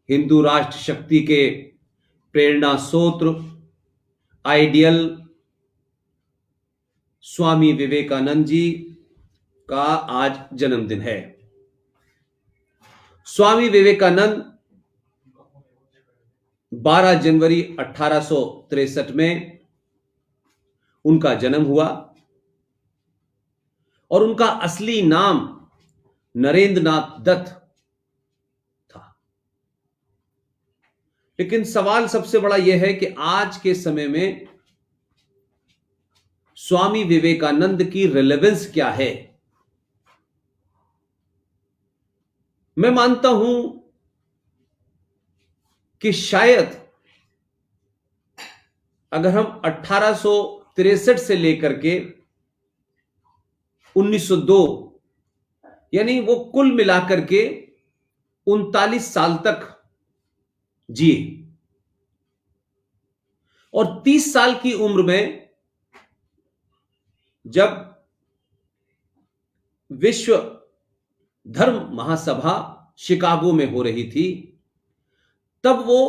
हिंदू राष्ट्र शक्ति के प्रेरणा स्रोत, आइडियल स्वामी विवेकानंद जी का आज जन्मदिन है। स्वामी विवेकानंद 12 जनवरी 1863 में उनका जन्म हुआ और उनका असली नाम नरेंद्रनाथ दत्त था। लेकिन सवाल सबसे बड़ा यह है कि आज के समय में स्वामी विवेकानंद की रिलेवेंस क्या है। मैं मानता हूं कि शायद अगर हम 1863 से लेकर के 1902 यानी वो कुल मिलाकर के 39 साल तक जिए और 30 साल की उम्र में जब विश्व धर्म महासभा शिकागो में हो रही थी तब वो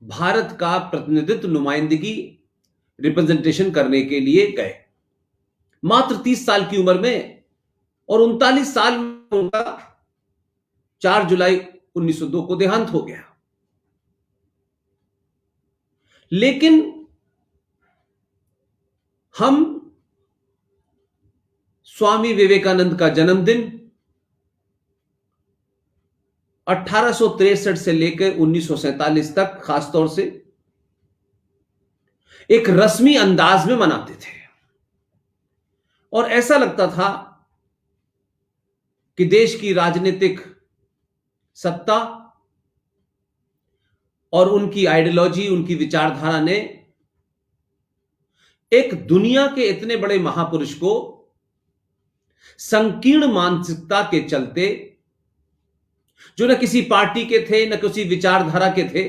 भारत का प्रतिनिधित्व, नुमाइंदगी, रिप्रेजेंटेशन करने के लिए गए। मात्र 30 साल की उम्र में और 39 साल में उनका 4 जुलाई 1902 को देहांत हो गया। लेकिन हम स्वामी विवेकानंद का जन्मदिन 1863 से लेकर 1947 तक खासतौर से एक रस्मी अंदाज में मनाते थे और ऐसा लगता था कि देश की राजनीतिक सत्ता और उनकी आइडियोलॉजी, उनकी विचारधारा ने एक दुनिया के इतने बड़े महापुरुष को संकीर्ण मानसिकता के चलते, जो न किसी पार्टी के थे न किसी विचारधारा के थे,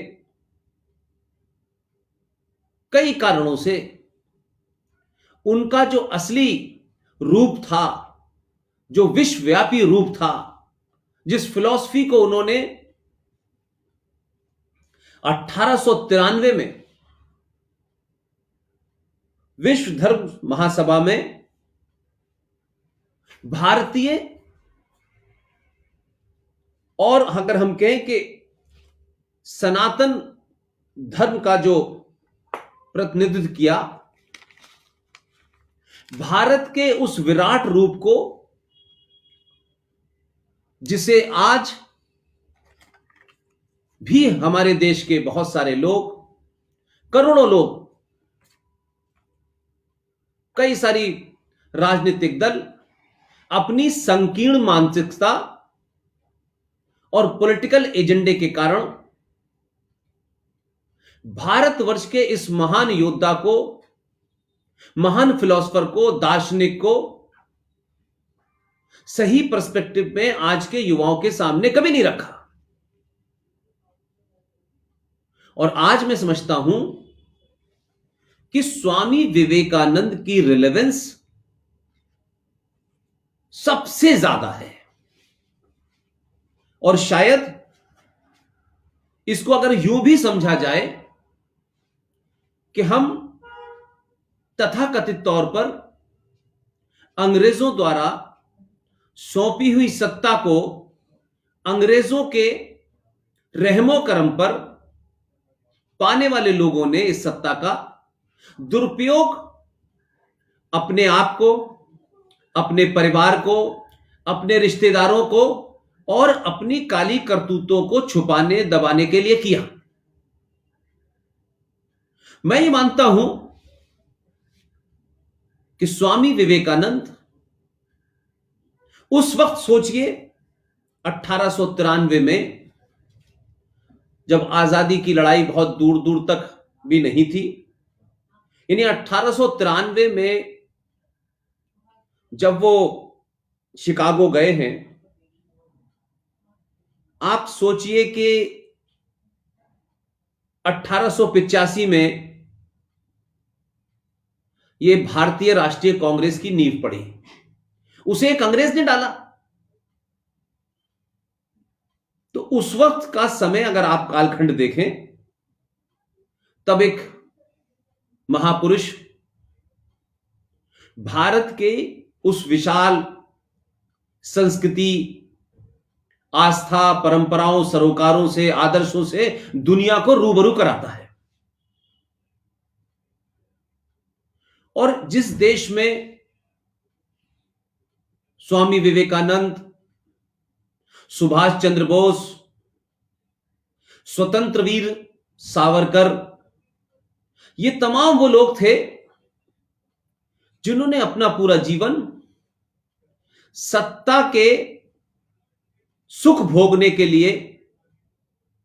कई कारणों से उनका जो असली रूप था, जो विश्वव्यापी रूप था, जिस फिलॉसफी को उन्होंने 1893 में विश्व धर्म महासभा में भारतीय और अगर हम कहें कि सनातन धर्म का जो प्रतिनिधित्व किया, भारत के उस विराट रूप को जिसे आज भी हमारे देश के बहुत सारे लोग, करोड़ों लोग, कई सारी राजनीतिक दल अपनी संकीर्ण मानसिकता और पॉलिटिकल एजेंडे के कारण भारतवर्ष के इस महान योद्धा को, महान फिलोसोफर को, दार्शनिक को सही पर्सपेक्टिव में आज के युवाओं के सामने कभी नहीं रखा। और आज मैं समझता हूं कि स्वामी विवेकानंद की रिलेवेंस सबसे ज्यादा है और शायद इसको अगर यूं भी समझा जाए कि हम तथाकथित तौर पर अंग्रेजों द्वारा सौंपी हुई सत्ता को अंग्रेजों के रहमो करम पर पाने वाले लोगों ने इस सत्ता का दुरुपयोग अपने आप को, अपने परिवार को, अपने रिश्तेदारों को और अपनी काली करतूतों को छुपाने, दबाने के लिए किया। मैं ये मानता हूं कि स्वामी विवेकानंद उस वक्त, सोचिए 1893 में, जब आजादी की लड़ाई बहुत दूर दूर तक भी नहीं थी, यानी 1893 में जब वो शिकागो गए हैं, आप सोचिए कि 1885 में ये भारतीय राष्ट्रीय कांग्रेस की नींव पड़ी। उसे एक अंग्रेज ने डाला। तो उस वक्त का समय अगर आप कालखंड देखें, तब एक महापुरुष भारत के उस विशाल संस्कृति, आस्था, परंपराओं, सरोकारों से, आदर्शों से दुनिया को रूबरू कराता है। और जिस देश में स्वामी विवेकानंद, सुभाष चंद्र बोस, स्वतंत्र वीर सावरकर, ये तमाम वो लोग थे जिन्होंने अपना पूरा जीवन सत्ता के सुख भोगने के लिए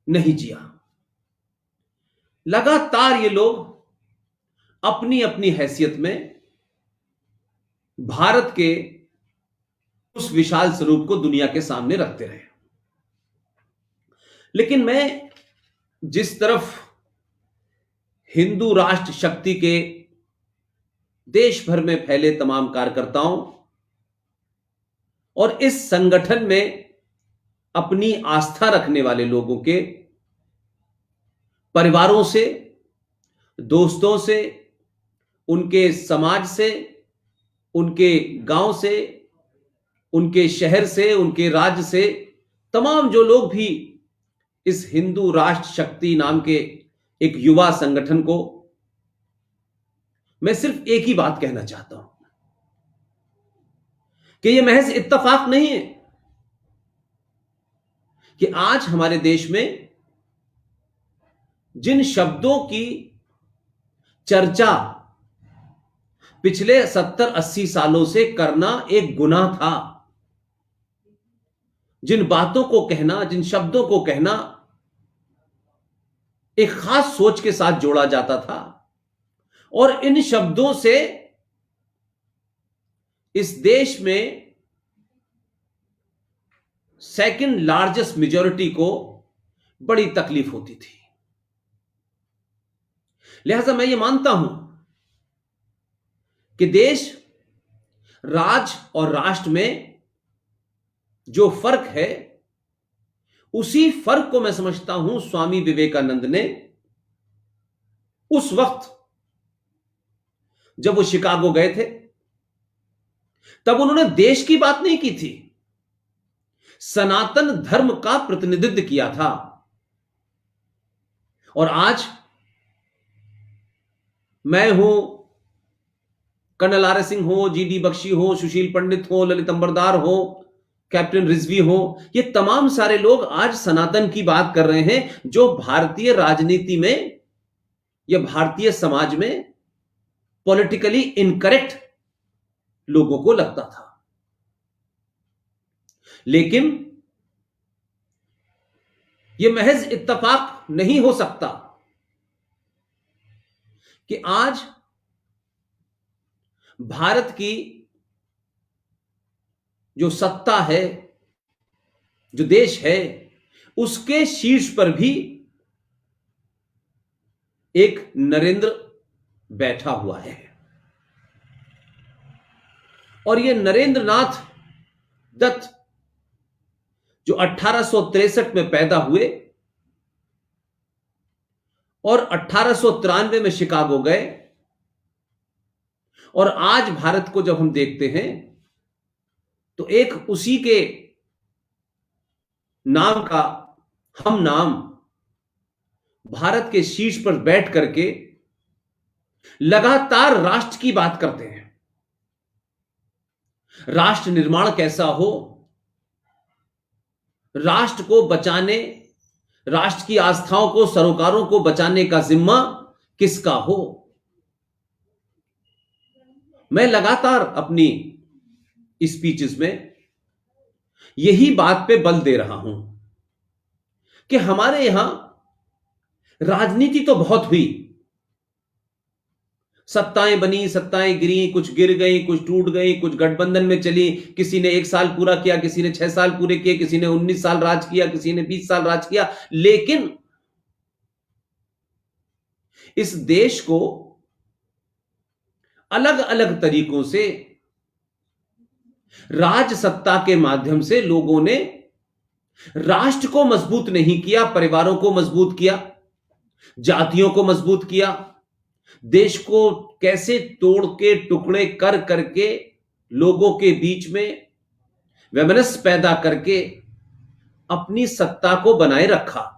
नहीं जिया। लगातार ये लोग अपनी अपनी हैसियत में भारत के उस विशाल स्वरूप को दुनिया के सामने रखते रहे। लेकिन मैं जिस तरफ हिंदू राष्ट्र शक्ति के देश भर में फैले तमाम कार्यकर्ताओं और इस संगठन में अपनी आस्था रखने वाले लोगों के परिवारों से, दोस्तों से, उनके समाज से, उनके गांव से, उनके शहर से, उनके राज्य से, तमाम जो लोग भी इस हिंदू राष्ट्र शक्ति नाम के एक युवा संगठन को, मैं सिर्फ एक ही बात कहना चाहता हूं कि यह महज इत्तेफाक नहीं है कि आज हमारे देश में जिन शब्दों की चर्चा पिछले 70-80 सालों से करना एक गुनाह था, जिन बातों को कहना, जिन शब्दों को कहना एक खास सोच के साथ जोड़ा जाता था, और इन शब्दों से इस देश में सेकंड लार्जेस्ट मेजॉरिटी को बड़ी तकलीफ होती थी। लिहाजा मैं ये मानता हूं कि देश, राज और राष्ट्र में जो फर्क है, उसी फर्क को मैं समझता हूं स्वामी विवेकानंद ने उस वक्त जब वो शिकागो गए थे, तब उन्होंने देश की बात नहीं की थी, सनातन धर्म का प्रतिनिधित्व किया था। और आज मैं हूं, कर्नल आर एस सिंह हो, जीडी बख्शी हो, सुशील पंडित हो, ललित अंबरदार हो, कैप्टन रिजवी हो, ये तमाम सारे लोग आज सनातन की बात कर रहे हैं, जो भारतीय राजनीति में या भारतीय समाज में पॉलिटिकली इनकरेक्ट लोगों को लगता था। लेकिन यह महज इत्तेफाक नहीं हो सकता कि आज भारत की जो सत्ता है, जो देश है, उसके शीर्ष पर भी एक नरेंद्र बैठा हुआ है। और यह नरेंद्र नाथ दत्त जो 1863 में पैदा हुए और 1893 में शिकागो गए, और आज भारत को जब हम देखते हैं तो एक उसी के नाम का हम नाम भारत के शीर्ष पर बैठ करके लगातार राष्ट्र की बात करते हैं। राष्ट्र निर्माण कैसा हो, राष्ट्र को बचाने, राष्ट्र की आस्थाओं को, सरोकारों को बचाने का जिम्मा किसका हो। मैं लगातार अपनी स्पीचेस में यही बात पे बल दे रहा हूं कि हमारे यहां राजनीति तो बहुत हुई, सत्ताएं बनी, सत्ताएं गिरी, कुछ गिर गई, कुछ टूट गई, कुछ गठबंधन में चली, किसी ने 1 साल पूरा किया, किसी ने 6 साल पूरे किए, किसी ने 19 साल राज किया, किसी ने 20 साल राज किया। लेकिन इस देश को अलग अलग तरीकों से राज सत्ता के माध्यम से लोगों ने राष्ट्र को मजबूत नहीं किया, परिवारों को मजबूत किया, जातियों को मजबूत किया, देश को कैसे तोड़ के टुकड़े कर करके लोगों के बीच में वैमनस्य पैदा करके अपनी सत्ता को बनाए रखा।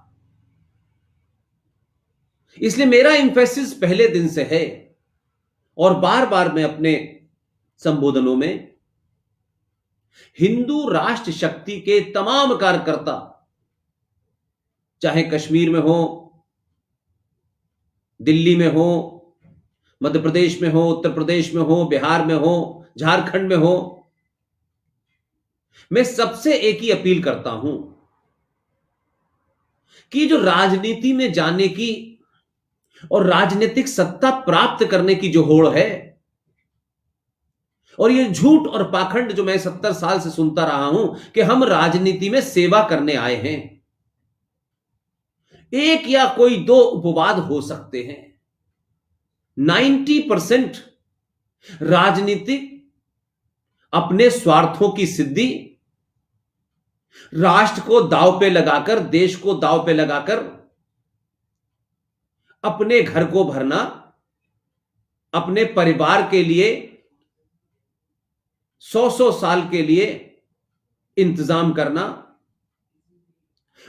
इसलिए मेरा इंफेसिस पहले दिन से है और बार बार मैं अपने संबोधनों में हिंदू राष्ट्र शक्ति के तमाम कार्यकर्ता, चाहे कश्मीर में हो, दिल्ली में हो, मध्य प्रदेश में हो, उत्तर प्रदेश में हो, बिहार में हो, झारखंड में हो, मैं सबसे एक ही अपील करता हूं कि जो राजनीति में जाने की और राजनीतिक सत्ता प्राप्त करने की जो होड़ है, और ये झूठ और पाखंड जो मैं 70 साल से सुनता रहा हूं कि हम राजनीति में सेवा करने आए हैं, एक या कोई दो उपवाद हो सकते हैं। 90% राजनीतिक अपने स्वार्थों की सिद्धि, राष्ट्र को दांव पे लगाकर, देश को दांव पे लगाकर अपने घर को भरना, अपने परिवार के लिए 100 साल के लिए इंतजाम करना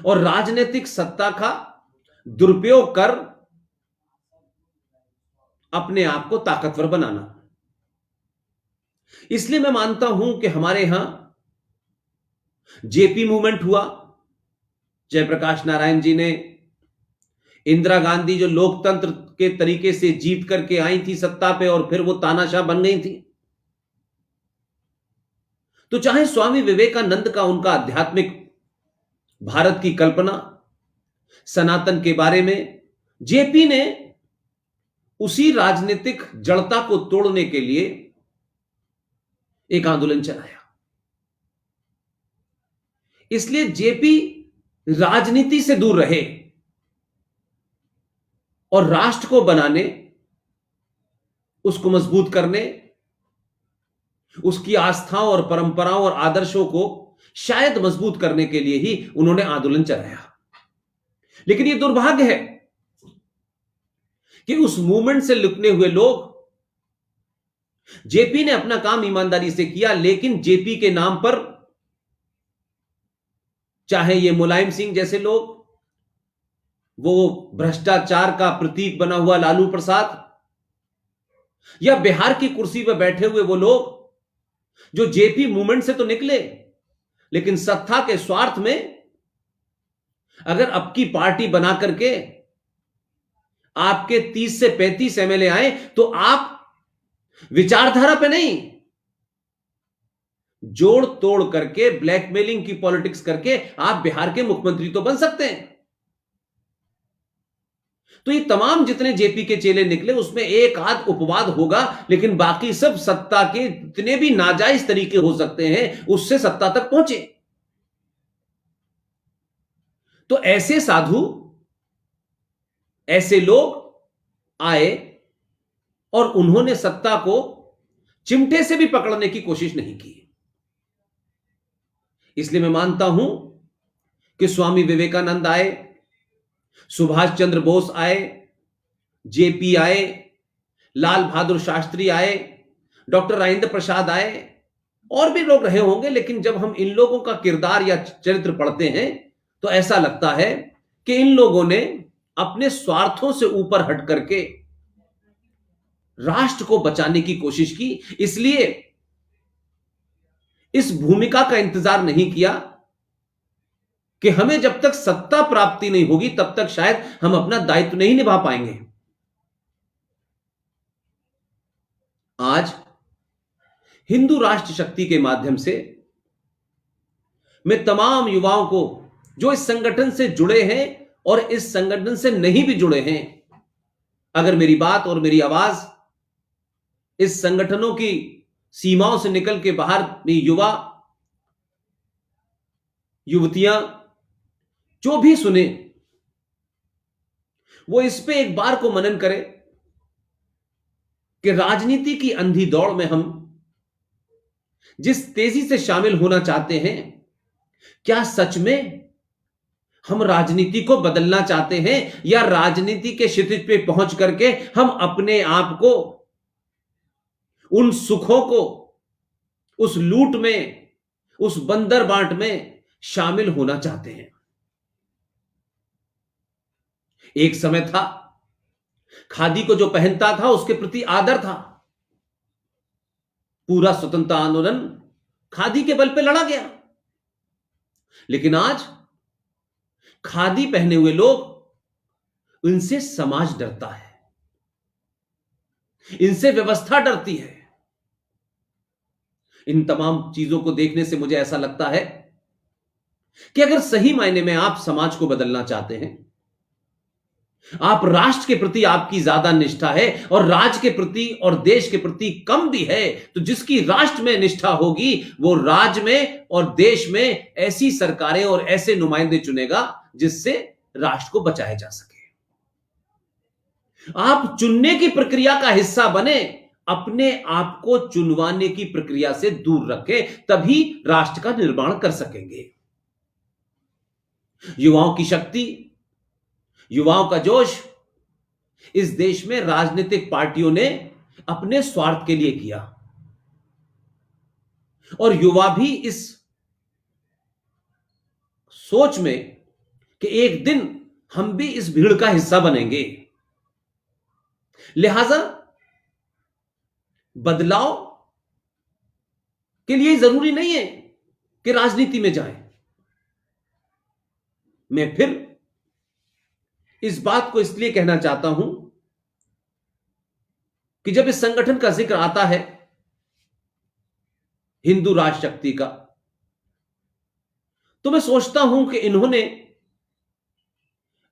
और राजनीतिक सत्ता का दुरुपयोग कर अपने आप को ताकतवर बनाना। इसलिए मैं मानता हूं कि हमारे यहां जेपी मूवमेंट हुआ, जयप्रकाश नारायण जी ने, इंदिरा गांधी जो लोकतंत्र के तरीके से जीत करके आई थी सत्ता पे और फिर वो तानाशाह बन गई थी, तो चाहे स्वामी विवेकानंद का उनका आध्यात्मिक भारत की कल्पना, सनातन के बारे में, जेपी ने उसी राजनीतिक जड़ता को तोड़ने के लिए एक आंदोलन चलाया। इसलिए जेपी राजनीति से दूर रहे और राष्ट्र को बनाने, उसको मजबूत करने, उसकी आस्थाओं और परंपराओं और आदर्शों को शायद मजबूत करने के लिए ही उन्होंने आंदोलन चलाया। लेकिन यह दुर्भाग्य है कि उस मूवमेंट से लिपटे हुए लोग, जेपी ने अपना काम ईमानदारी से किया, लेकिन जेपी के नाम पर चाहे ये मुलायम सिंह जैसे लोग, वो भ्रष्टाचार का प्रतीक बना हुआ लालू प्रसाद, या बिहार की कुर्सी पर बैठे हुए वो लोग जो जेपी मूवमेंट से तो निकले लेकिन सत्ता के स्वार्थ में अगर अब की पार्टी बना करके आपके 30 से 35 एमएलए आए तो आप विचारधारा पे नहीं, जोड़ तोड़ करके, ब्लैकमेलिंग की पॉलिटिक्स करके आप बिहार के मुख्यमंत्री तो बन सकते हैं। तो ये तमाम जितने जेपी के चेले निकले उसमें एक आध उपवाद होगा, लेकिन बाकी सब सत्ता के जितने भी नाजायज तरीके हो सकते हैं उससे सत्ता तक पहुंचे। तो ऐसे साधु, ऐसे लोग आए और उन्होंने सत्ता को चिमटे से भी पकड़ने की कोशिश नहीं की। इसलिए मैं मानता हूं कि स्वामी विवेकानंद आए, सुभाष चंद्र बोस आए, जेपी आए, लाल बहादुर शास्त्री आए, डॉक्टर राजेंद्र प्रसाद आए, और भी लोग रहे होंगे, लेकिन जब हम इन लोगों का किरदार या चरित्र पढ़ते हैं तो ऐसा लगता है कि इन लोगों ने अपने स्वार्थों से ऊपर हट करके राष्ट्र को बचाने की कोशिश की। इसलिए इस भूमिका का इंतजार नहीं किया कि हमें जब तक सत्ता प्राप्ति नहीं होगी तब तक शायद हम अपना दायित्व नहीं निभा पाएंगे। आज हिंदू राष्ट्र शक्ति के माध्यम से मैं तमाम युवाओं को जो इस संगठन से जुड़े हैं और इस संगठन से नहीं भी जुड़े हैं, अगर मेरी बात और मेरी आवाज इस संगठनों की सीमाओं से निकल के बाहर भी युवा युवतियां जो भी सुने, वो इस पे एक बार को मनन करे कि राजनीति की अंधी दौड़ में हम जिस तेजी से शामिल होना चाहते हैं क्या सच में हम राजनीति को बदलना चाहते हैं, या राजनीति के क्षितिज पे पहुंच करके हम अपने आप को उन सुखों को, उस लूट में, उस बंदर बांट में शामिल होना चाहते हैं? एक समय था, खादी को जो पहनता था उसके प्रति आदर था। पूरा स्वतंत्रता आंदोलन खादी के बल पे लड़ा गया। लेकिन आज खादी पहने हुए लोग, इनसे समाज डरता है, इनसे व्यवस्था डरती है। इन तमाम चीजों को देखने से मुझे ऐसा लगता है कि अगर सही मायने में आप समाज को बदलना चाहते हैं, आप राष्ट्र के प्रति आपकी ज्यादा निष्ठा है और राज्य के प्रति और देश के प्रति कम भी है, तो जिसकी राष्ट्र में निष्ठा होगी वो राज्य में और देश में ऐसी सरकारें और ऐसे नुमाइंदे चुनेगा जिससे राष्ट्र को बचाया जा सके। आप चुनने की प्रक्रिया का हिस्सा बने, अपने आप को चुनवाने की प्रक्रिया से दूर रखें, तभी राष्ट्र का निर्माण कर सकेंगे। युवाओं की शक्ति, युवाओं का जोश इस देश में राजनीतिक पार्टियों ने अपने स्वार्थ के लिए किया, और युवा भी इस सोच में कि एक दिन हम भी इस भीड़ का हिस्सा बनेंगे। लिहाजा बदलाव के लिए जरूरी नहीं है कि राजनीति में जाएं। मैं फिर इस बात को इसलिए कहना चाहता हूं कि जब इस संगठन का जिक्र आता है, हिंदू राष्ट्र शक्ति का, तो मैं सोचता हूं कि इन्होंने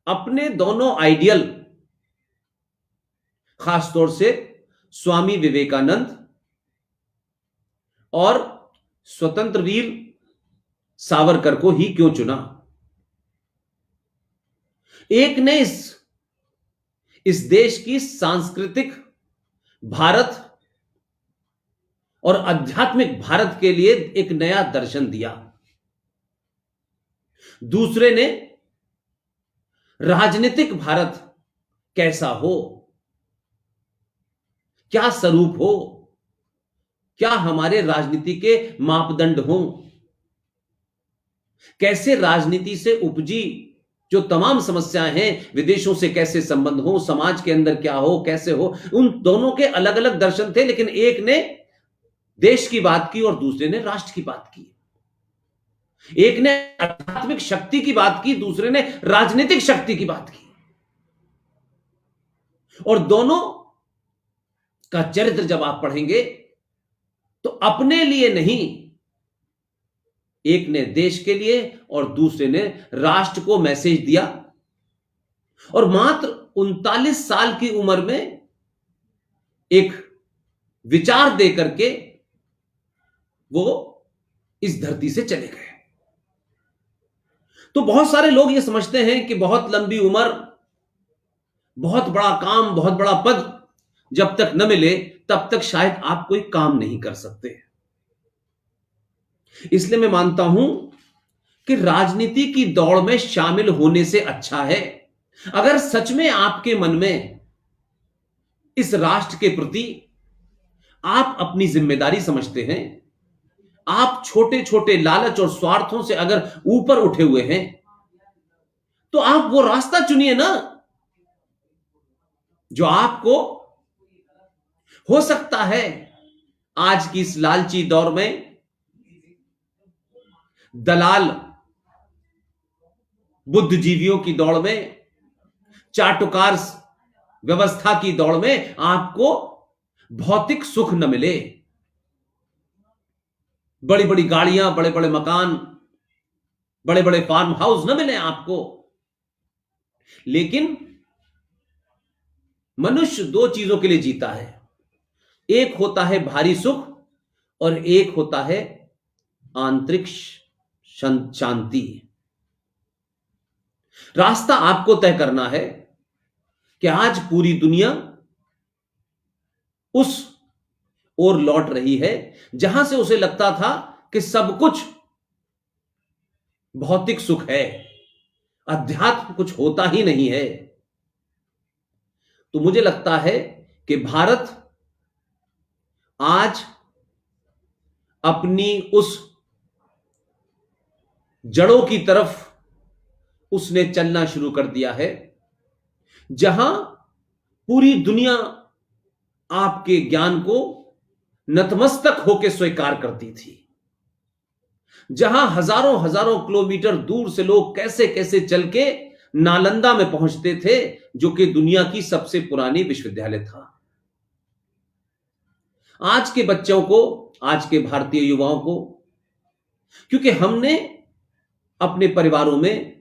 अपने दोनों आइडियल, खासतौर से स्वामी विवेकानंद और स्वतंत्र वीर सावरकर को ही क्यों चुना? एक ने इस देश की सांस्कृतिक भारत और आध्यात्मिक भारत के लिए एक नया दर्शन दिया। दूसरे ने राजनीतिक भारत कैसा हो, क्या स्वरूप हो, क्या हमारे राजनीति के मापदंड हो, कैसे राजनीति से उपजी जो तमाम समस्याएं हैं, विदेशों से कैसे संबंध हो, समाज के अंदर क्या हो, कैसे हो, उन दोनों के अलग अलग दर्शन थे। लेकिन एक ने देश की बात की और दूसरे ने राष्ट्र की बात की। एक ने आध्यात्मिक शक्ति की बात की, दूसरे ने राजनीतिक शक्ति की बात की। और दोनों का चरित्र जब आप पढ़ेंगे तो अपने लिए नहीं, एक ने देश के लिए और दूसरे ने राष्ट्र को मैसेज दिया। और मात्र 39 साल की उम्र में एक विचार देकर के वो इस धरती से चले गए। तो बहुत सारे लोग ये समझते हैं कि बहुत लंबी उम्र, बहुत बड़ा काम, बहुत बड़ा पद जब तक न मिले तब तक शायद आप कोई काम नहीं कर सकते। इसलिए मैं मानता हूं कि राजनीति की दौड़ में शामिल होने से अच्छा है, अगर सच में आपके मन में इस राष्ट्र के प्रति आप अपनी जिम्मेदारी समझते हैं, आप छोटे छोटे लालच और स्वार्थों से अगर ऊपर उठे हुए हैं, तो आप वो रास्ता चुनिए ना जो आपको, हो सकता है आज की इस लालची दौर में, दलाल बुद्धिजीवियों की दौड़ में, चाटुकार व्यवस्था की दौड़ में आपको भौतिक सुख न मिले, बड़ी बड़ी गाड़ियां, बड़े बड़े मकान, बड़े बड़े फार्म हाउस न मिले आपको। लेकिन मनुष्य दो चीजों के लिए जीता है, एक होता है भारी सुख और एक होता है आंतरिक शांति। रास्ता आपको तय करना है कि आज पूरी दुनिया उस ओर लौट रही है जहां से उसे लगता था कि सब कुछ भौतिक सुख है, अध्यात्म कुछ होता ही नहीं है। तो मुझे लगता है कि भारत आज अपनी उस जड़ों की तरफ उसने चलना शुरू कर दिया है, जहां पूरी दुनिया आपके ज्ञान को नतमस्तक होकर स्वीकार करती थी, जहां हजारों हजारों किलोमीटर दूर से लोग कैसे कैसे चल के नालंदा में पहुंचते थे, जो कि दुनिया की सबसे पुरानी विश्वविद्यालय था। आज के बच्चों को, आज के भारतीय युवाओं को, क्योंकि हमने अपने परिवारों में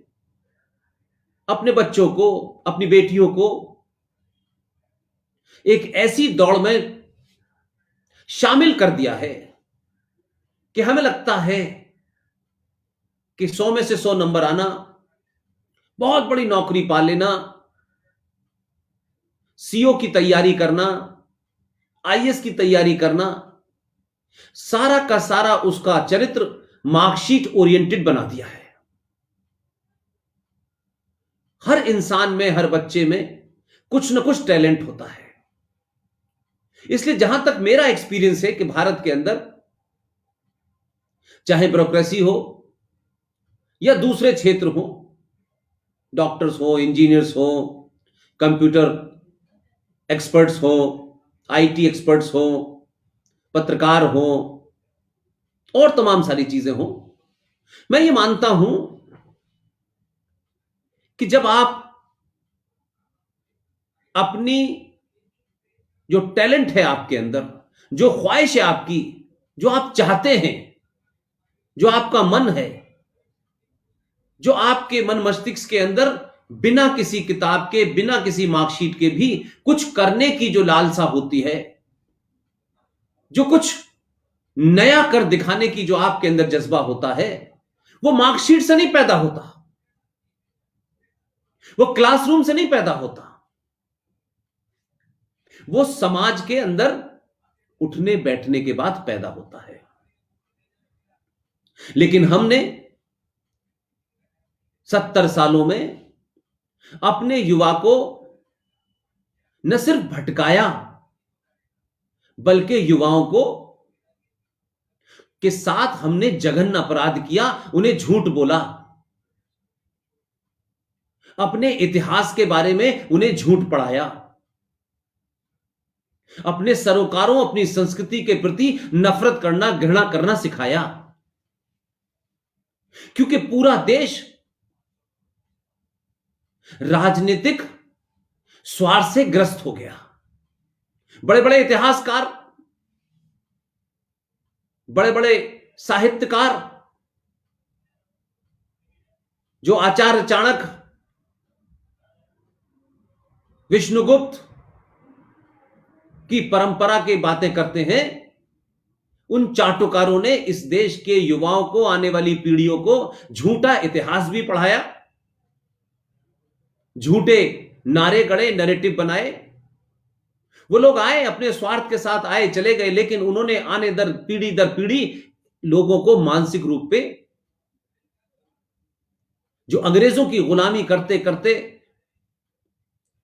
अपने बच्चों को, अपनी बेटियों को एक ऐसी दौड़ में शामिल कर दिया है कि हमें लगता है कि 100 में से 100 नंबर आना, बहुत बड़ी नौकरी पा लेना, सीओ की तैयारी करना, आईएएस की तैयारी करना, सारा का सारा उसका चरित्र मार्कशीट ओरिएंटेड बना दिया है। हर इंसान में, हर बच्चे में कुछ ना कुछ टैलेंट होता है। इसलिए जहां तक मेरा एक्सपीरियंस है कि भारत के अंदर चाहे ब्यूरोक्रेसी हो या दूसरे क्षेत्र हो, डॉक्टर्स हो, इंजीनियर्स हो, कंप्यूटर एक्सपर्ट्स हो, आईटी एक्सपर्ट्स हो, पत्रकार हो और तमाम सारी चीजें हो, मैं ये मानता हूं कि जब आप अपनी जो टैलेंट है आपके अंदर, जो ख्वाहिश है आपकी, जो आप चाहते हैं, जो आपका मन है, जो आपके मन मस्तिष्क के अंदर बिना किसी किताब के, बिना किसी मार्कशीट के भी कुछ करने की जो लालसा होती है, जो कुछ नया कर दिखाने की जो आपके अंदर जज्बा होता है, वो मार्कशीट से नहीं पैदा होता, वो क्लासरूम से नहीं पैदा होता, वो समाज के अंदर उठने बैठने के बाद पैदा होता है। लेकिन हमने 70 सालों में अपने युवा को न सिर्फ भटकाया, बल्कि युवाओं को के साथ हमने जघन्य अपराध किया, उन्हें झूठ बोला, अपने इतिहास के बारे में उन्हें झूठ पढ़ाया, अपने सरोकारों, अपनी संस्कृति के प्रति नफरत करना, घृणा करना सिखाया। क्योंकि पूरा देश राजनीतिक स्वार्थ से ग्रस्त हो गया। बड़े बड़े इतिहासकार, बड़े बड़े साहित्यकार, जो आचार्य चाणक्य, विष्णुगुप्त की परंपरा की बातें करते हैं, उन चाटुकारों ने इस देश के युवाओं को, आने वाली पीढ़ियों को झूठा इतिहास भी पढ़ाया, झूठे नारे गढ़े, नैरेटिव बनाए। वो लोग आए, अपने स्वार्थ के साथ आए, चले गए, लेकिन उन्होंने आने दर पीढ़ी लोगों को मानसिक रूप पे, जो अंग्रेजों की गुलामी करते करते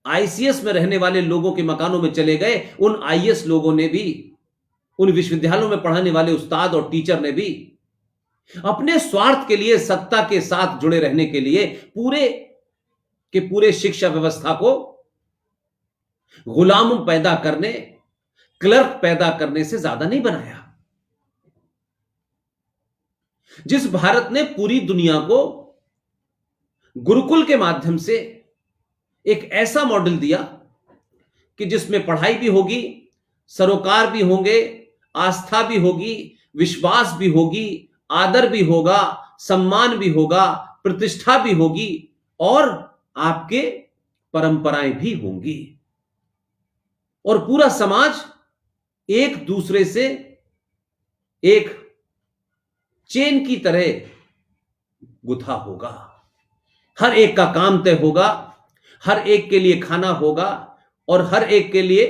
आईसीएस में रहने वाले लोगों के मकानों में चले गए, उन आईएएस लोगों ने भी, उन विश्वविद्यालयों में पढ़ाने वाले उस्ताद और टीचर ने भी अपने स्वार्थ के लिए, सत्ता के साथ जुड़े रहने के लिए पूरे के पूरे शिक्षा व्यवस्था को गुलाम पैदा करने, क्लर्क पैदा करने से ज्यादा नहीं बनाया। जिस भारत ने पूरी दुनिया को गुरुकुल के माध्यम से एक ऐसा मॉडल दिया कि जिसमें पढ़ाई भी होगी, सरोकार भी होंगे, आस्था भी होगी, विश्वास भी होगी, आदर भी होगा, सम्मान भी होगा, प्रतिष्ठा भी होगी और आपके परंपराएं भी होंगी, और पूरा समाज एक दूसरे से एक चेन की तरह गुथा होगा। हर एक का काम तय होगा, हर एक के लिए खाना होगा और हर एक के लिए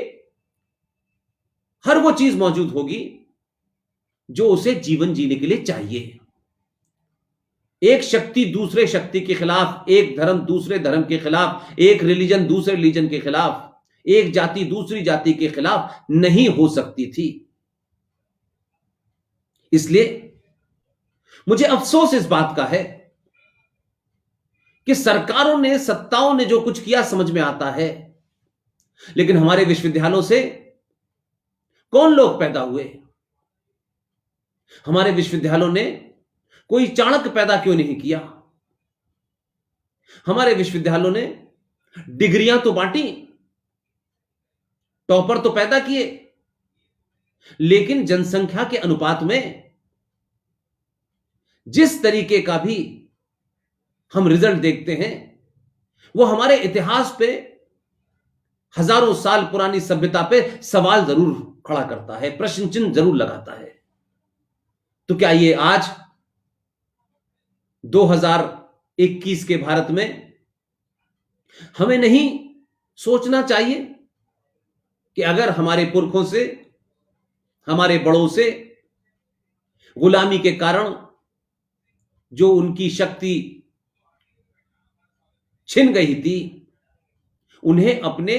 हर वो चीज मौजूद होगी जो उसे जीवन जीने के लिए चाहिए। एक शक्ति दूसरे शक्ति के खिलाफ, एक धर्म दूसरे धर्म के खिलाफ, एक रिलीजन दूसरे रिलीजन के खिलाफ, एक जाति दूसरी जाति के खिलाफ नहीं हो सकती थी। इसलिए मुझे अफसोस इस बात का है कि सरकारों ने, सत्ताओं ने जो कुछ किया समझ में आता है, लेकिन हमारे विश्वविद्यालयों से कौन लोग पैदा हुए? हमारे विश्वविद्यालयों ने कोई चाणक्य पैदा क्यों नहीं किया? हमारे विश्वविद्यालयों ने डिग्रियां तो बांटी, टॉपर तो पैदा किए, लेकिन जनसंख्या के अनुपात में जिस तरीके का भी हम रिजल्ट देखते हैं, वो हमारे इतिहास पे, हजारों साल पुरानी सभ्यता पे सवाल जरूर खड़ा करता है, प्रश्न चिन्ह जरूर लगाता है। तो क्या ये आज 2021 के भारत में हमें नहीं सोचना चाहिए कि अगर हमारे पुरखों से, हमारे बड़ों से गुलामी के कारण जो उनकी शक्ति छिन गई थी, उन्हें अपने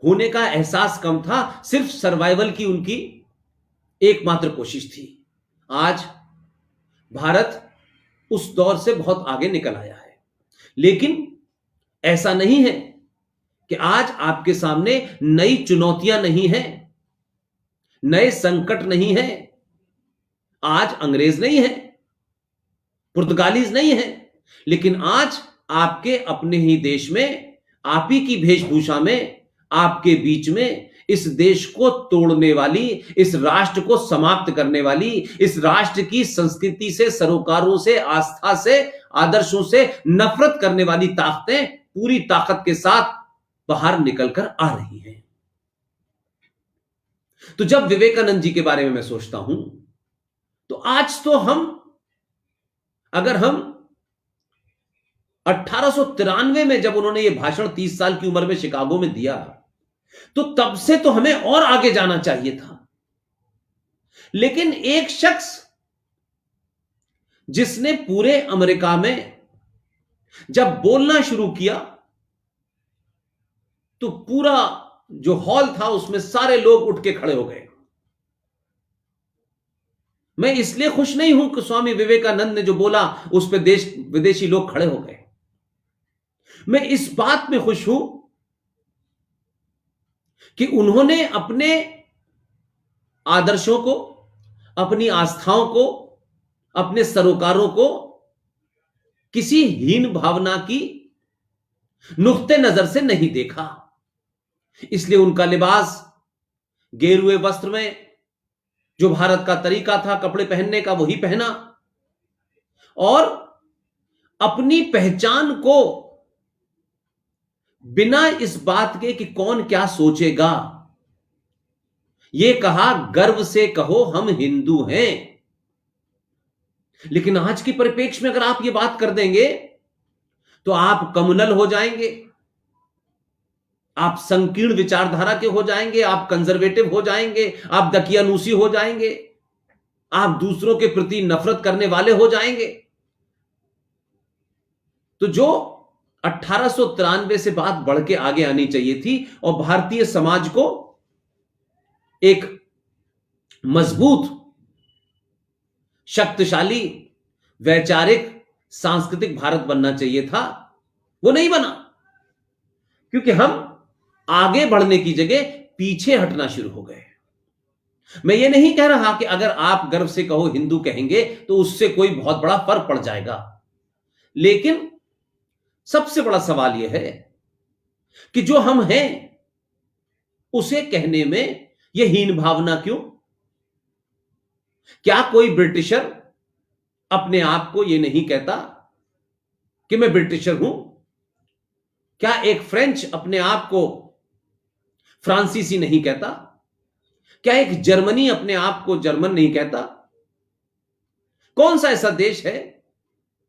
होने का एहसास कम था, सिर्फ सर्वाइवल की उनकी एकमात्र कोशिश थी। आज भारत उस दौर से बहुत आगे निकल आया है, लेकिन ऐसा नहीं है कि आज आपके सामने नई चुनौतियां नहीं हैं, नए संकट नहीं हैं। आज अंग्रेज नहीं है, पुर्तगालीज नहीं है, लेकिन आज आपके अपने ही देश में, आप ही की वेशभूषा में, आपके बीच में इस देश को तोड़ने वाली, इस राष्ट्र को समाप्त करने वाली, इस राष्ट्र की संस्कृति से, सरोकारों से, आस्था से, आदर्शों से नफरत करने वाली ताकतें पूरी ताकत के साथ बाहर निकलकर आ रही हैं। तो जब विवेकानंद जी के बारे में मैं सोचता हूं, तो आज तो अगर हम 1893 में जब उन्होंने यह भाषण 30 साल की उम्र में शिकागो में दिया, तो तब से तो हमें और आगे जाना चाहिए था। लेकिन एक शख्स जिसने पूरे अमेरिका में जब बोलना शुरू किया, तो पूरा जो हॉल था उसमें सारे लोग उठ के खड़े हो गए। मैं इसलिए खुश नहीं हूं कि स्वामी विवेकानंद ने जो बोला उस पर देश विदेशी लोग खड़े हो गए। मैं इस बात में खुश हूं कि उन्होंने अपने आदर्शों को, अपनी आस्थाओं को, अपने सरोकारों को किसी हीन भावना की नुक्ते नजर से नहीं देखा। इसलिए उनका लिबास, गेरुए वस्त्र में जो भारत का तरीका था कपड़े पहनने का, वही पहना, और अपनी पहचान को बिना इस बात के कि कौन क्या सोचेगा, यह कहा, गर्व से कहो हम हिंदू हैं। लेकिन आज की परिप्रेक्ष्य में अगर आप यह बात कर देंगे तो आप कम्युनल हो जाएंगे, आप संकीर्ण विचारधारा के हो जाएंगे, आप कंजर्वेटिव हो जाएंगे, आप दकियानूसी हो जाएंगे, आप दूसरों के प्रति नफरत करने वाले हो जाएंगे। तो जो 1893 से बात बढ़ के आगे आनी चाहिए थी और भारतीय समाज को एक मजबूत, शक्तिशाली, वैचारिक, सांस्कृतिक भारत बनना चाहिए था, वो नहीं बना, क्योंकि हम आगे बढ़ने की जगह पीछे हटना शुरू हो गए। मैं ये नहीं कह रहा कि अगर आप गर्व से कहो हिंदू कहेंगे तो उससे कोई बहुत बड़ा फर्क पड़ जाएगा, लेकिन सबसे बड़ा सवाल यह है कि जो हम हैं उसे कहने में यह हीन भावना क्यों? क्या कोई ब्रिटिशर अपने आप को यह नहीं कहता कि मैं ब्रिटिशर हूं? क्या एक फ्रेंच अपने आप को फ्रांसीसी नहीं कहता? क्या एक जर्मनी अपने आप को जर्मन नहीं कहता? कौन सा ऐसा देश है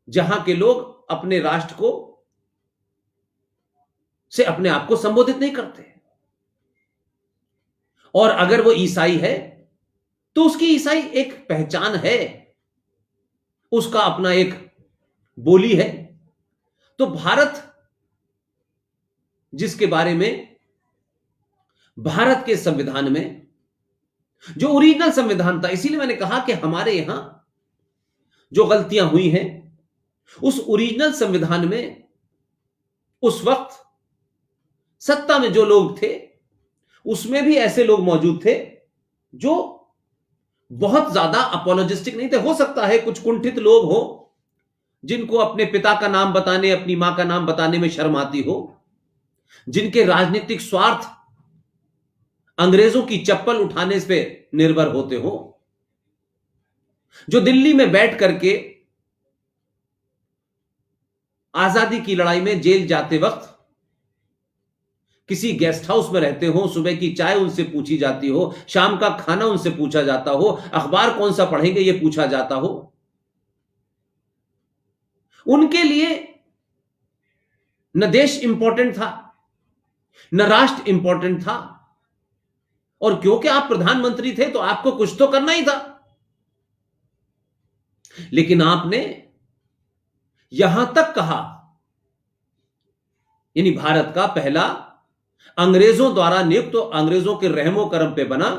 जहां के लोग अपने राष्ट्र को से अपने आप को संबोधित नहीं करते? और अगर वो ईसाई है तो उसकी ईसाई एक पहचान है, उसका अपना एक बोली है। तो भारत, जिसके बारे में भारत के संविधान में जो ओरिजिनल संविधान था, इसीलिए मैंने कहा कि हमारे यहां जो गलतियां हुई हैं, उस ओरिजिनल संविधान में उस वक्त सत्ता में जो लोग थे उसमें भी ऐसे लोग मौजूद थे जो बहुत ज्यादा अपोलोजिस्टिक नहीं थे। हो सकता है कुछ कुंठित लोग हो जिनको अपने पिता का नाम बताने, अपनी मां का नाम बताने में शर्म आती हो, जिनके राजनीतिक स्वार्थ अंग्रेजों की चप्पल उठाने पे निर्भर होते हो, जो दिल्ली में बैठ करके आजादी की लड़ाई में जेल जाते वक्त किसी गेस्ट हाउस में रहते हो, सुबह की चाय उनसे पूछी जाती हो, शाम का खाना उनसे पूछा जाता हो, अखबार कौन सा पढ़ेंगे यह पूछा जाता हो, उनके लिए न देश इंपॉर्टेंट था न राष्ट्र इंपॉर्टेंट था। और क्योंकि आप प्रधानमंत्री थे तो आपको कुछ तो करना ही था। लेकिन आपने यहां तक कहा, यानी भारत का पहला अंग्रेजों द्वारा नियुक्त, तो अंग्रेजों के रहमो करम पे बना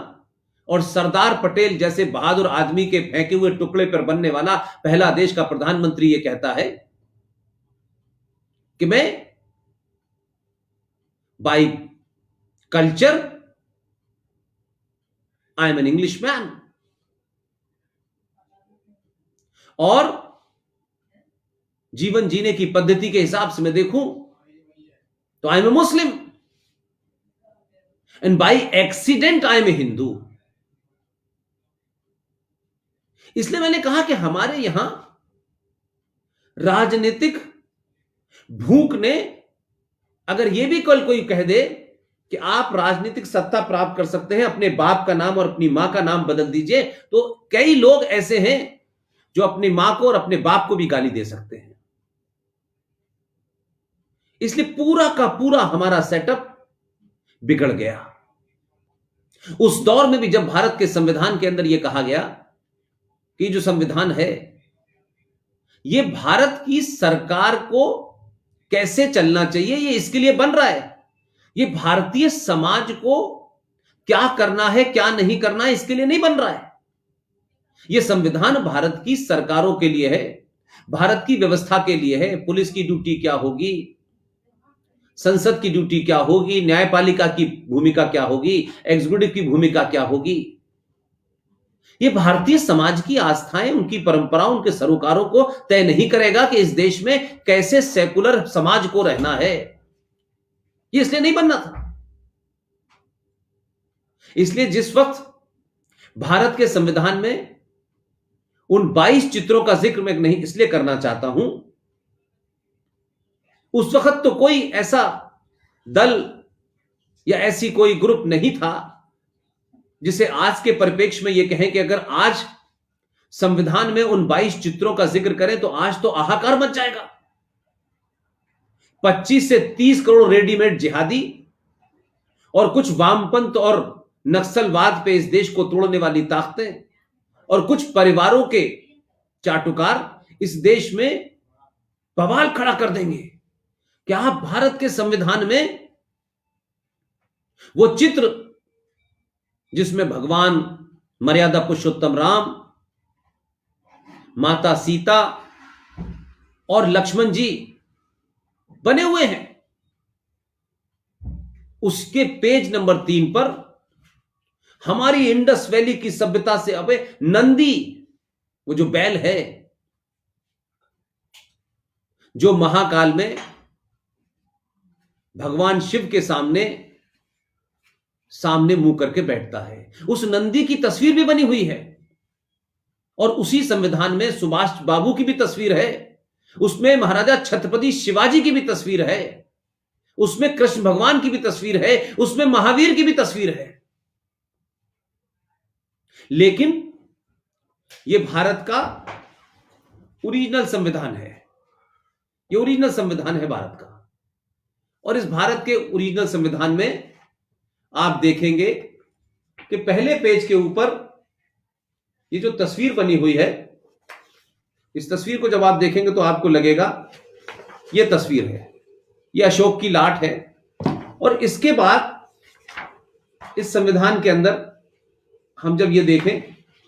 और सरदार पटेल जैसे बहादुर आदमी के फेंके हुए टुकड़े पर बनने वाला पहला देश का प्रधानमंत्री यह कहता है कि मैं by culture I am an English man, और जीवन जीने की पद्धति के हिसाब से मैं देखूं तो I am a Muslim, and by accident I am a Hindu. इसलिए मैंने कहा कि हमारे यहां राजनीतिक भूख ने, अगर यह भी कल कोई कह दे कि आप राजनीतिक सत्ता प्राप्त कर सकते हैं, अपने बाप का नाम और अपनी मां का नाम बदल दीजिए, तो कई लोग ऐसे हैं जो अपनी मां को और अपने बाप को भी गाली दे सकते हैं। इसलिए पूरा का पूरा हमारा सेटअप बिगड़ गया। उस दौर में भी जब भारत के संविधान के अंदर यह कहा गया कि जो संविधान है यह भारत की सरकार को कैसे चलना चाहिए, यह इसके लिए बन रहा है, यह भारतीय समाज को क्या करना है क्या नहीं करना है इसके लिए नहीं बन रहा है। यह संविधान भारत की सरकारों के लिए है, भारत की व्यवस्था के लिए है। पुलिस की ड्यूटी क्या होगी, संसद की ड्यूटी क्या होगी, न्यायपालिका की भूमिका क्या होगी, एग्जीक्यूटिव की भूमिका क्या होगी, ये भारतीय समाज की आस्थाएं, उनकी परंपराओं, उनके सरोकारों को तय नहीं करेगा कि इस देश में कैसे सेकुलर समाज को रहना है। ये इसलिए नहीं बनना था। इसलिए जिस वक्त भारत के संविधान में उन 22 चित्रों का जिक्र मैं नहीं इसलिए करना चाहता हूं, उस वक्त तो कोई ऐसा दल या ऐसी कोई ग्रुप नहीं था जिसे आज के परिप्रेक्ष्य में यह कहें कि अगर आज संविधान में उन 22 चित्रों का जिक्र करें तो आज तो हाहाकार मच जाएगा। 25 से 30 करोड़ रेडीमेड जिहादी और कुछ वामपंथ और नक्सलवाद पे इस देश को तोड़ने वाली ताकतें और कुछ परिवारों के चाटुकार इस देश में बवाल खड़ा कर देंगे। क्या आप भारत के संविधान में वो चित्र जिसमें भगवान मर्यादा पुरुषोत्तम राम, माता सीता और लक्ष्मण जी बने हुए हैं, उसके पेज नंबर 3 पर हमारी इंडस वैली की सभ्यता से अबे नंदी, वो जो बैल है जो महाकाल में भगवान शिव के सामने मुंह करके बैठता है, उस नंदी की तस्वीर भी बनी हुई है। और उसी संविधान में सुभाष बाबू की भी तस्वीर है, उसमें महाराजा छत्रपति शिवाजी की भी तस्वीर है, उसमें कृष्ण भगवान की भी तस्वीर है, उसमें महावीर की भी तस्वीर है। लेकिन यह भारत का ओरिजिनल संविधान है, यह ओरिजिनल संविधान है भारत का। और इस भारत के ओरिजिनल संविधान में आप देखेंगे कि पहले पेज के ऊपर ये जो तस्वीर बनी हुई है इस तस्वीर को जब आप देखेंगे तो आपको लगेगा यह तस्वीर है, यह अशोक की लाट है। और इसके बाद इस संविधान के अंदर हम जब ये देखें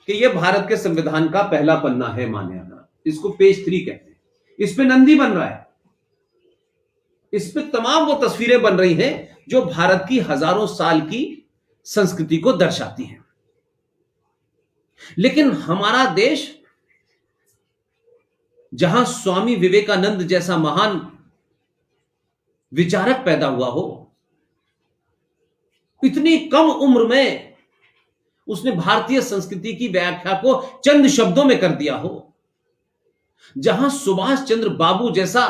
कि यह भारत के संविधान का पहला पन्ना है, मान्य अगर इसको पेज 3 कहते हैं। इस पे नंदी बन रहा है, इस पे तमाम वो तस्वीरें बन रही हैं जो भारत की हजारों साल की संस्कृति को दर्शाती हैं। लेकिन हमारा देश, जहां स्वामी विवेकानंद जैसा महान विचारक पैदा हुआ हो, इतनी कम उम्र में उसने भारतीय संस्कृति की व्याख्या को चंद शब्दों में कर दिया हो, जहां सुभाष चंद्र बाबू जैसा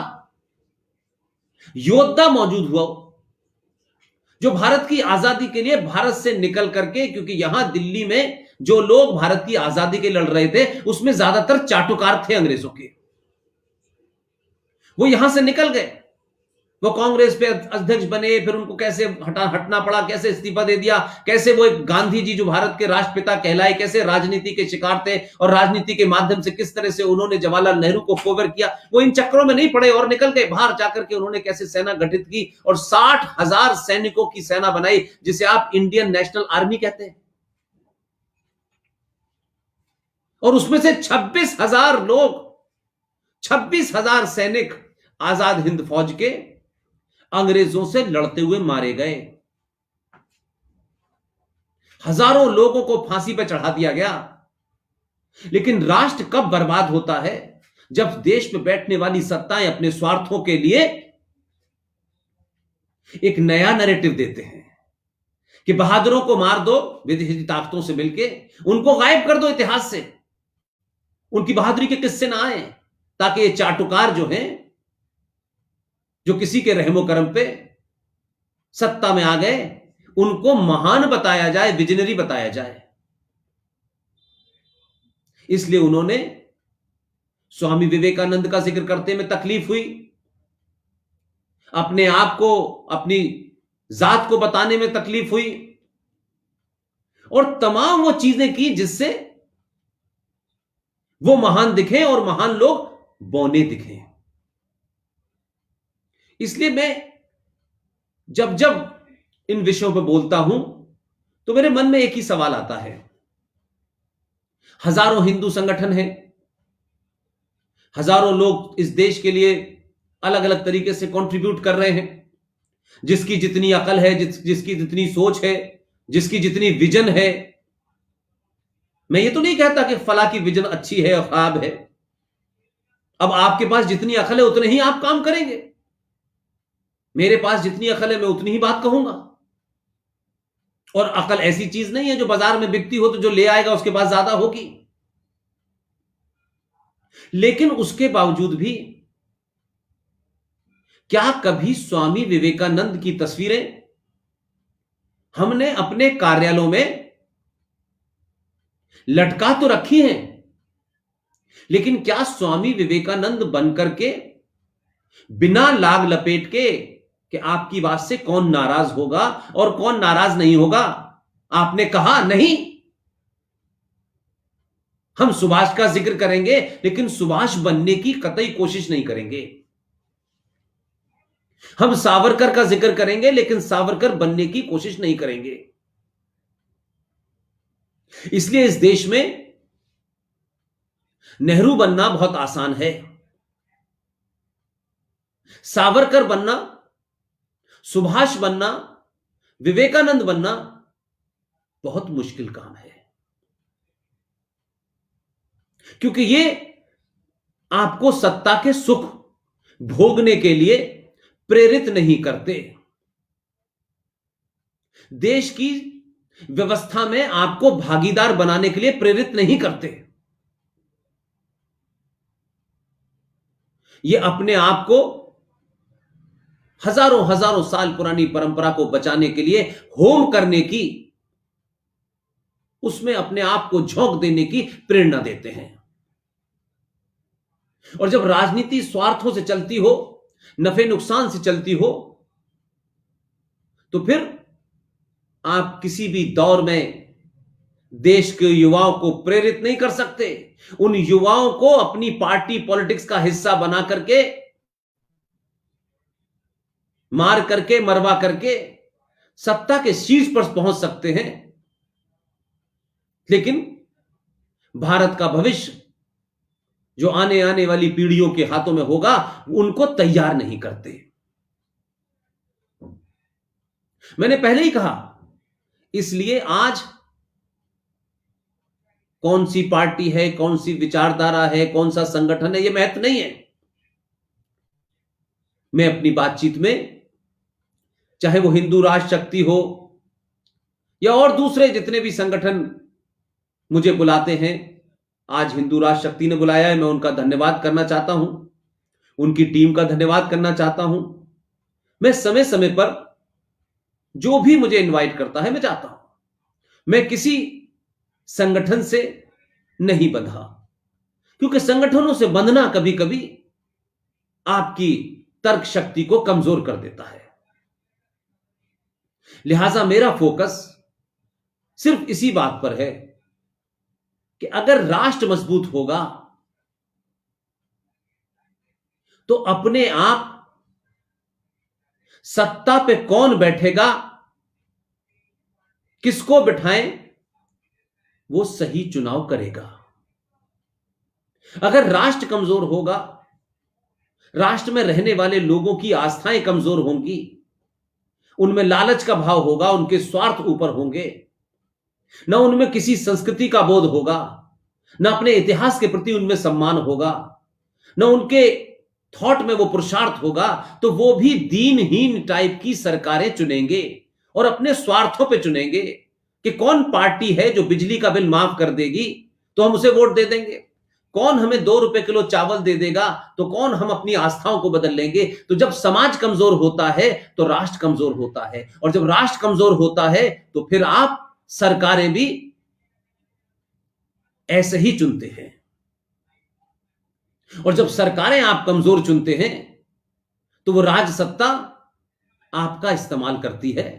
योद्धा मौजूद हुआ हो, जो भारत की आजादी के लिए भारत से निकल करके, क्योंकि यहां दिल्ली में जो लोग भारत की आजादी के लड़ रहे थे उसमें ज्यादातर चाटुकार थे अंग्रेजों के, वो यहां से निकल गए, वो कांग्रेस पे अध्यक्ष बने, फिर उनको कैसे हटना पड़ा, कैसे इस्तीफा दे दिया, कैसे वो एक गांधी जी जो भारत के राष्ट्रपिता कहलाए, कैसे राजनीति के शिकार थे और राजनीति के माध्यम से किस तरह से उन्होंने जवाहरलाल नेहरू को कोवर किया, वो इन चक्रों में नहीं पड़े और निकल गए। बाहर जाकर के उन्होंने कैसे सेना गठित की और 60,000 सैनिकों की सेना बनाई, जिसे आप इंडियन नेशनल आर्मी कहते हैं। और उसमें से 26,000 लोग, 26,000 सैनिक आजाद हिंद फौज के अंग्रेजों से लड़ते हुए मारे गए। हजारों लोगों को फांसी पर चढ़ा दिया गया। लेकिन राष्ट्र कब बर्बाद होता है? जब देश में बैठने वाली सत्ताएं अपने स्वार्थों के लिए एक नया नैरेटिव देते हैं कि बहादुरों को मार दो, विदेशी ताकतों से मिलके उनको गायब कर दो इतिहास से, उनकी बहादुरी के किस्से ना आए, ताकि ये चाटुकार जो हैं, जो किसी के रहमो करम पे सत्ता में आ गए, उनको महान बताया जाए, विजनरी बताया जाए। इसलिए उन्होंने स्वामी विवेकानंद का जिक्र करते में तकलीफ हुई, अपने आप को, अपनी जात को बताने में तकलीफ हुई, और तमाम वो चीजें की जिससे वो महान दिखे और महान लोग बौने दिखे। इसलिए मैं जब जब इन विषयों पर बोलता हूं तो मेरे मन में एक ही सवाल आता है। हजारों हिंदू संगठन हैं, हजारों लोग इस देश के लिए अलग अलग तरीके से कंट्रीब्यूट कर रहे हैं, जिसकी जितनी अकल है, जिसकी जितनी सोच है, जिसकी जितनी विजन है। मैं ये तो नहीं कहता कि फला की विजन अच्छी है और खराब है। अब आपके पास जितनी अकल है उतने ही आप काम करेंगे, मेरे पास जितनी अकल है मैं उतनी ही बात कहूंगा। और अकल ऐसी चीज नहीं है जो बाजार में बिकती हो तो जो ले आएगा उसके पास ज्यादा होगी। लेकिन उसके बावजूद भी क्या कभी स्वामी विवेकानंद की तस्वीरें हमने अपने कार्यालयों में लटका तो रखी हैं, लेकिन क्या स्वामी विवेकानंद बनकर के बिना लाग लपेट के कि आपकी बात से कौन नाराज होगा और कौन नाराज नहीं होगा, आपने कहा नहीं, हम सुभाष का जिक्र करेंगे लेकिन सुभाष बनने की कतई कोशिश नहीं करेंगे। हम सावरकर का जिक्र करेंगे लेकिन सावरकर बनने की कोशिश नहीं करेंगे। इसलिए इस देश में नेहरू बनना बहुत आसान है, सावरकर बनना, सुभाष बनना, विवेकानंद बनना बहुत मुश्किल काम है, क्योंकि ये आपको सत्ता के सुख भोगने के लिए प्रेरित नहीं करते, देश की व्यवस्था में आपको भागीदार बनाने के लिए प्रेरित नहीं करते। ये अपने आप को हजारों हजारों साल पुरानी परंपरा को बचाने के लिए होम करने की, उसमें अपने आप को झोंक देने की प्रेरणा देते हैं। और जब राजनीति स्वार्थों से चलती हो, नफे नुकसान से चलती हो, तो फिर आप किसी भी दौर में देश के युवाओं को प्रेरित नहीं कर सकते। उन युवाओं को अपनी पार्टी पॉलिटिक्स का हिस्सा बना करके, मार करके, मरवा करके सत्ता के शीर्ष पर पहुंच सकते हैं, लेकिन भारत का भविष्य जो आने आने वाली पीढ़ियों के हाथों में होगा, उनको तैयार नहीं करते। मैंने पहले ही कहा, इसलिए आज कौन सी पार्टी है, कौन सी विचारधारा है, कौन सा संगठन है, यह महत्व नहीं है। मैं अपनी बातचीत में, चाहे वो हिंदू राष्ट्र शक्ति हो या और दूसरे जितने भी संगठन मुझे बुलाते हैं, आज हिंदू राष्ट्र शक्ति ने बुलाया है, मैं उनका धन्यवाद करना चाहता हूं, उनकी टीम का धन्यवाद करना चाहता हूं। मैं समय समय पर जो भी मुझे इनवाइट करता है, मैं जाता हूं। मैं किसी संगठन से नहीं बंधा, क्योंकि संगठनों से बंधना कभी कभी आपकी तर्क शक्ति को कमजोर कर देता है। लिहाजा मेरा फोकस सिर्फ इसी बात पर है कि अगर राष्ट्र मजबूत होगा तो अपने आप सत्ता पे कौन बैठेगा, किसको बिठाएं, वो सही चुनाव करेगा। अगर राष्ट्र कमजोर होगा, राष्ट्र में रहने वाले लोगों की आस्थाएं कमजोर होंगी, उनमें लालच का भाव होगा, उनके स्वार्थ ऊपर होंगे, न उनमें किसी संस्कृति का बोध होगा, न अपने इतिहास के प्रति उनमें सम्मान होगा, न उनके थॉट में वो पुरुषार्थ होगा, तो वो भी दीनहीन टाइप की सरकारें चुनेंगे और अपने स्वार्थों पे चुनेंगे कि कौन पार्टी है जो बिजली का बिल माफ कर देगी तो हम उसे वोट दे देंगे, कौन हमें 2 रुपए किलो चावल दे देगा तो कौन हम अपनी आस्थाओं को बदल लेंगे। तो जब समाज कमजोर होता है तो राष्ट्र कमजोर होता है, और जब राष्ट्र कमजोर होता है तो फिर आप सरकारें भी ऐसे ही चुनते हैं। और जब सरकारें आप कमजोर चुनते हैं तो वो राज सत्ता आपका इस्तेमाल करती है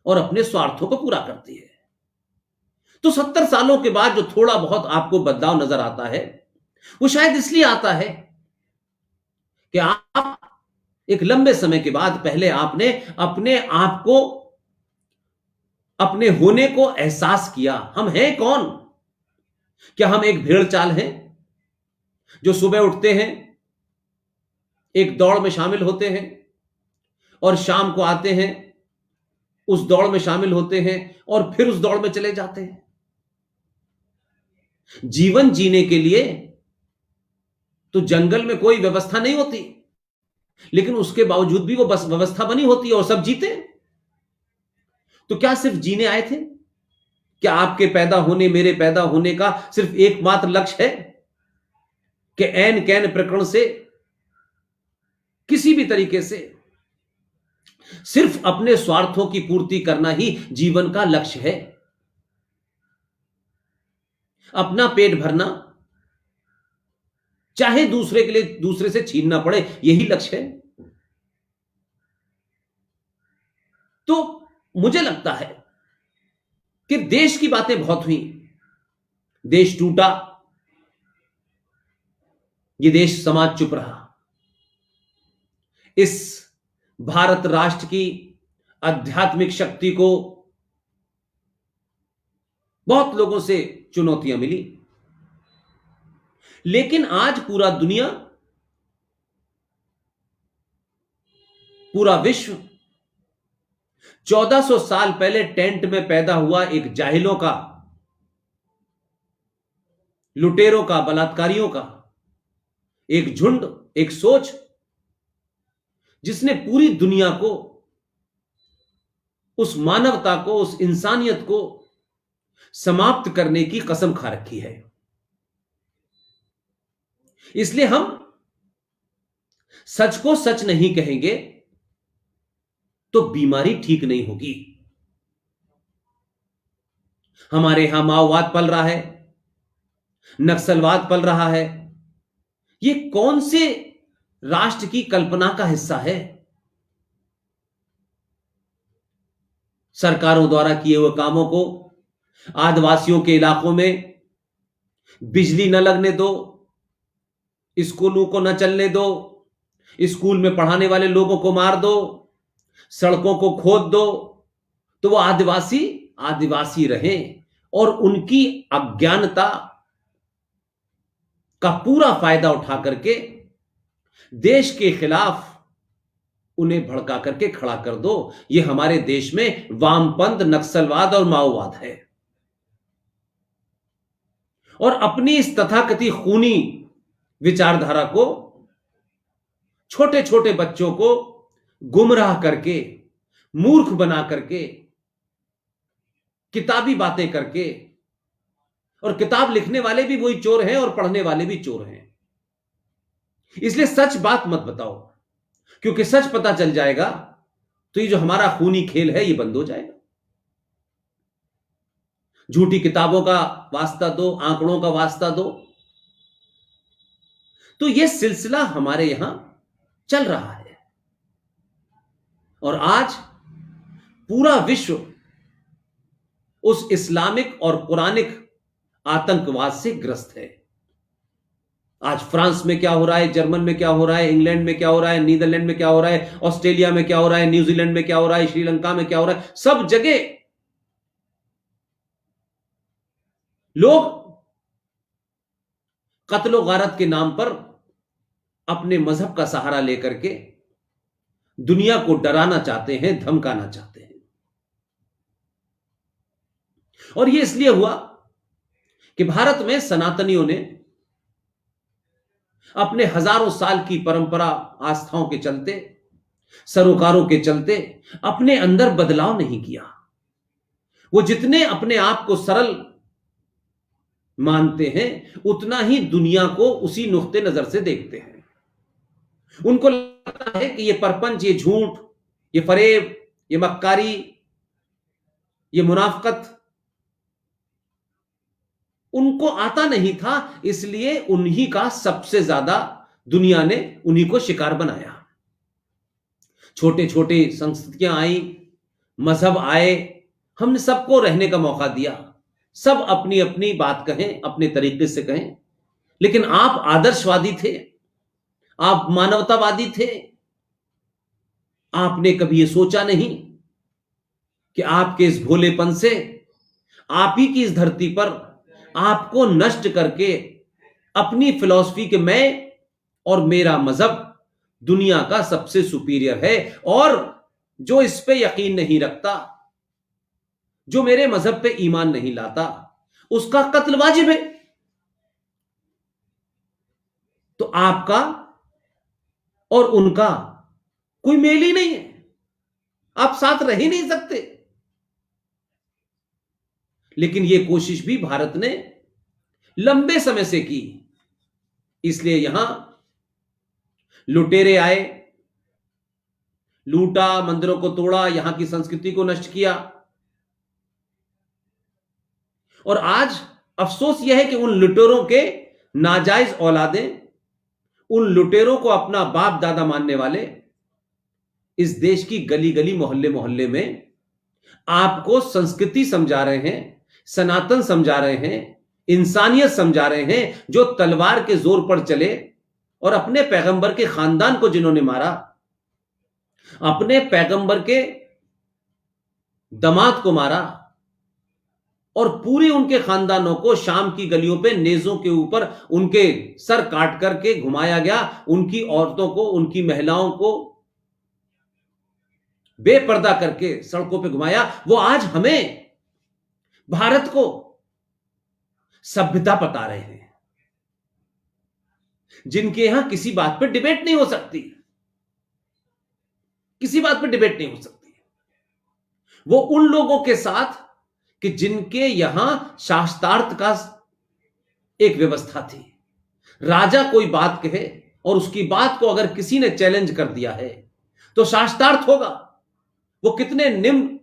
और अपने स्वार्थों को पूरा करती है। तो 70 सालों के बाद जो थोड़ा बहुत आपको बदलाव नजर आता है, वो शायद इसलिए आता है कि आप एक लंबे समय के बाद पहले आपने अपने आप को, अपने होने को एहसास किया। हम हैं कौन? क्या हम एक भेड़ चाल हैं जो सुबह उठते हैं, एक दौड़ में शामिल होते हैं और शाम को आते हैं, उस दौड़ में शामिल होते हैं और फिर उस दौड़ में चले जाते हैं? जीवन जीने के लिए तो जंगल में कोई व्यवस्था नहीं होती, लेकिन उसके बावजूद भी वो बस व्यवस्था बनी होती है और सब जीते। तो क्या सिर्फ जीने आए थे? क्या आपके पैदा होने, मेरे पैदा होने का सिर्फ एकमात्र लक्ष्य है कि ऐन कैन प्रकरण से, किसी भी तरीके से सिर्फ अपने स्वार्थों की पूर्ति करना ही जीवन का लक्ष्य है? अपना पेट भरना, चाहे दूसरे के लिए दूसरे से छीनना पड़े, यही लक्ष्य है? तो मुझे लगता है कि देश की बातें बहुत हुई, देश टूटा, ये देश समाज चुप रहा। इस भारत राष्ट्र की आध्यात्मिक शक्ति को बहुत लोगों से चुनौतियां मिली, लेकिन आज पूरा दुनिया, पूरा विश्व 1400 साल पहले टेंट में पैदा हुआ एक जाहिलों का, लुटेरों का, बलात्कारियों का एक झुंड, एक सोच, जिसने पूरी दुनिया को, उस मानवता को, उस इंसानियत को समाप्त करने की कसम खा रखी है। इसलिए हम सच को सच नहीं कहेंगे तो बीमारी ठीक नहीं होगी। हमारे यहां माओवाद पल रहा है, नक्सलवाद पल रहा है, ये कौन से राष्ट्र की कल्पना का हिस्सा है? सरकारों द्वारा किए हुए कामों को आदिवासियों के इलाकों में बिजली न लगने दो, स्कूलों को न चलने दो, स्कूल में पढ़ाने वाले लोगों को मार दो, सड़कों को खोद दो, तो वो आदिवासी आदिवासी रहें और उनकी अज्ञानता का पूरा फायदा उठा करके देश के खिलाफ उन्हें भड़का करके खड़ा कर दो। ये हमारे देश में वामपंथ, नक्सलवाद और माओवाद है। और अपनी इस तथाकथित खूनी विचारधारा को छोटे छोटे बच्चों को गुमराह करके, मूर्ख बना करके, किताबी बातें करके, और किताब लिखने वाले भी वही चोर हैं और पढ़ने वाले भी चोर हैं। इसलिए सच बात मत बताओ, क्योंकि सच पता चल जाएगा तो ये जो हमारा खूनी खेल है ये बंद हो जाएगा। झूठी किताबों का वास्ता दो, आंकड़ों का वास्ता दो, तो यह सिलसिला हमारे यहां चल रहा है। और आज पूरा विश्व उस इस्लामिक और पुरानिक आतंकवाद से ग्रस्त है। आज फ्रांस में क्या हो रहा है, जर्मन में क्या हो रहा है, इंग्लैंड में क्या हो रहा है, नीदरलैंड में क्या हो रहा है, ऑस्ट्रेलिया में क्या हो रहा है, न्यूजीलैंड में क्या हो रहा है, श्रीलंका में क्या हो रहा है, सब जगह लोग कत्लो गारत के नाम पर अपने मजहब का सहारा लेकर के दुनिया को डराना चाहते हैं, धमकाना चाहते हैं। और यह इसलिए हुआ कि भारत में सनातनियों ने अपने हजारों साल की परंपरा, आस्थाओं के चलते, सरोकारों के चलते अपने अंदर बदलाव नहीं किया। वो जितने अपने आप को सरल मानते हैं उतना ही दुनिया को उसी नुक्ते नजर से देखते हैं। उनको लगता है कि ये परपंच, ये झूठ, ये फरेब, ये मक्कारी, ये मुनाफकत उनको आता नहीं था, इसलिए उन्हीं का सबसे ज्यादा दुनिया ने उन्हीं को शिकार बनाया। छोटे छोटे संस्कृतियां आई, मजहब आए, हमने सबको रहने का मौका दिया, सब अपनी अपनी बात कहें, अपने तरीके से कहें। लेकिन आप आदर्शवादी थे, आप मानवतावादी थे। आपने कभी यह सोचा नहीं कि आपके इस भोलेपन से आप ही की इस धरती पर आपको नष्ट करके अपनी फिलॉसफी के मैं और मेरा मजहब दुनिया का सबसे सुपीरियर है, और जो इस पे यकीन नहीं रखता, जो मेरे मजहब पे ईमान नहीं लाता, उसका कत्ल वाजिब है। तो आपका और उनका कोई मेल ही नहीं है, आप साथ रह ही नहीं सकते। लेकिन यह कोशिश भी भारत ने लंबे समय से की, इसलिए यहां लुटेरे आए, लूटा, मंदिरों को तोड़ा, यहां की संस्कृति को नष्ट किया। और आज अफसोस यह है कि उन लुटेरों के नाजायज औलादें, उन लुटेरों को अपना बाप दादा मानने वाले इस देश की गली गली, मोहल्ले मोहल्ले में आपको संस्कृति समझा रहे हैं, सनातन समझा रहे हैं, इंसानियत समझा रहे हैं। जो तलवार के जोर पर चले और अपने पैगंबर के खानदान को जिन्होंने मारा, अपने पैगंबर के दामाद को मारा और पूरे उनके खानदानों को शाम की गलियों पे नेजों के ऊपर उनके सर काट करके घुमाया गया, उनकी औरतों को, उनकी महिलाओं को बेपर्दा करके सड़कों पे घुमाया, वो आज हमें, भारत को सभ्यता बता रहे हैं, जिनके यहां किसी बात पर डिबेट नहीं हो सकती, किसी बात पर डिबेट नहीं हो सकती। वो उन लोगों के साथ कि जिनके यहां शास्त्रार्थ का एक व्यवस्था थी। राजा कोई बात कहे और उसकी बात को अगर किसी ने चैलेंज कर दिया है तो शास्त्रार्थ होगा। वो कितने निम्न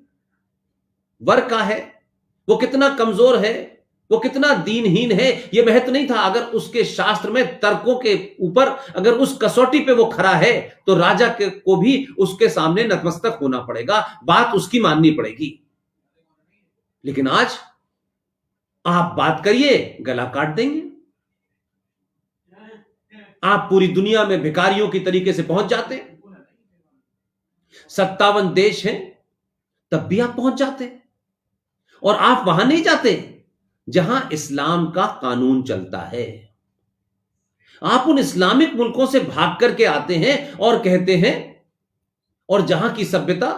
वर्ग का है, वो कितना कमजोर है, वो कितना दीनहीन है, यह महत्व नहीं था। अगर उसके शास्त्र में तर्कों के ऊपर, अगर उस कसौटी पे वो खड़ा है तो राजा को भी उसके सामने नतमस्तक होना पड़ेगा, बात उसकी माननी पड़ेगी। लेकिन आज आप बात करिए, गला काट देंगे। आप पूरी दुनिया में भिखारियों की तरीके से पहुंच जाते हैं। 57 देश हैं, तब भी आप पहुंच जाते हैं। और आप वहां नहीं जाते जहां इस्लाम का कानून चलता है। आप उन इस्लामिक मुल्कों से भाग करके आते हैं और कहते हैं, और जहां की सभ्यता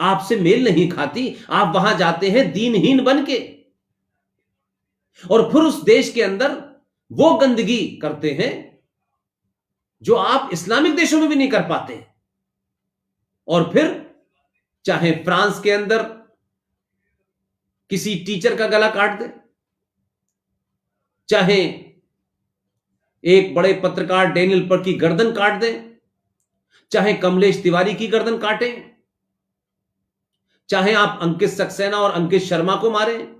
आपसे मेल नहीं खाती, आप वहां जाते हैं दीनहीन बन के, और फिर उस देश के अंदर वो गंदगी करते हैं जो आप इस्लामिक देशों में भी नहीं कर पाते। और फिर चाहे फ्रांस के अंदर किसी टीचर का गला काट दे, चाहे एक बड़े पत्रकार डेनियल पर की गर्दन काट दे, चाहे कमलेश तिवारी की गर्दन काटे, चाहे आप अंकित सक्सेना और अंकित शर्मा को मारें,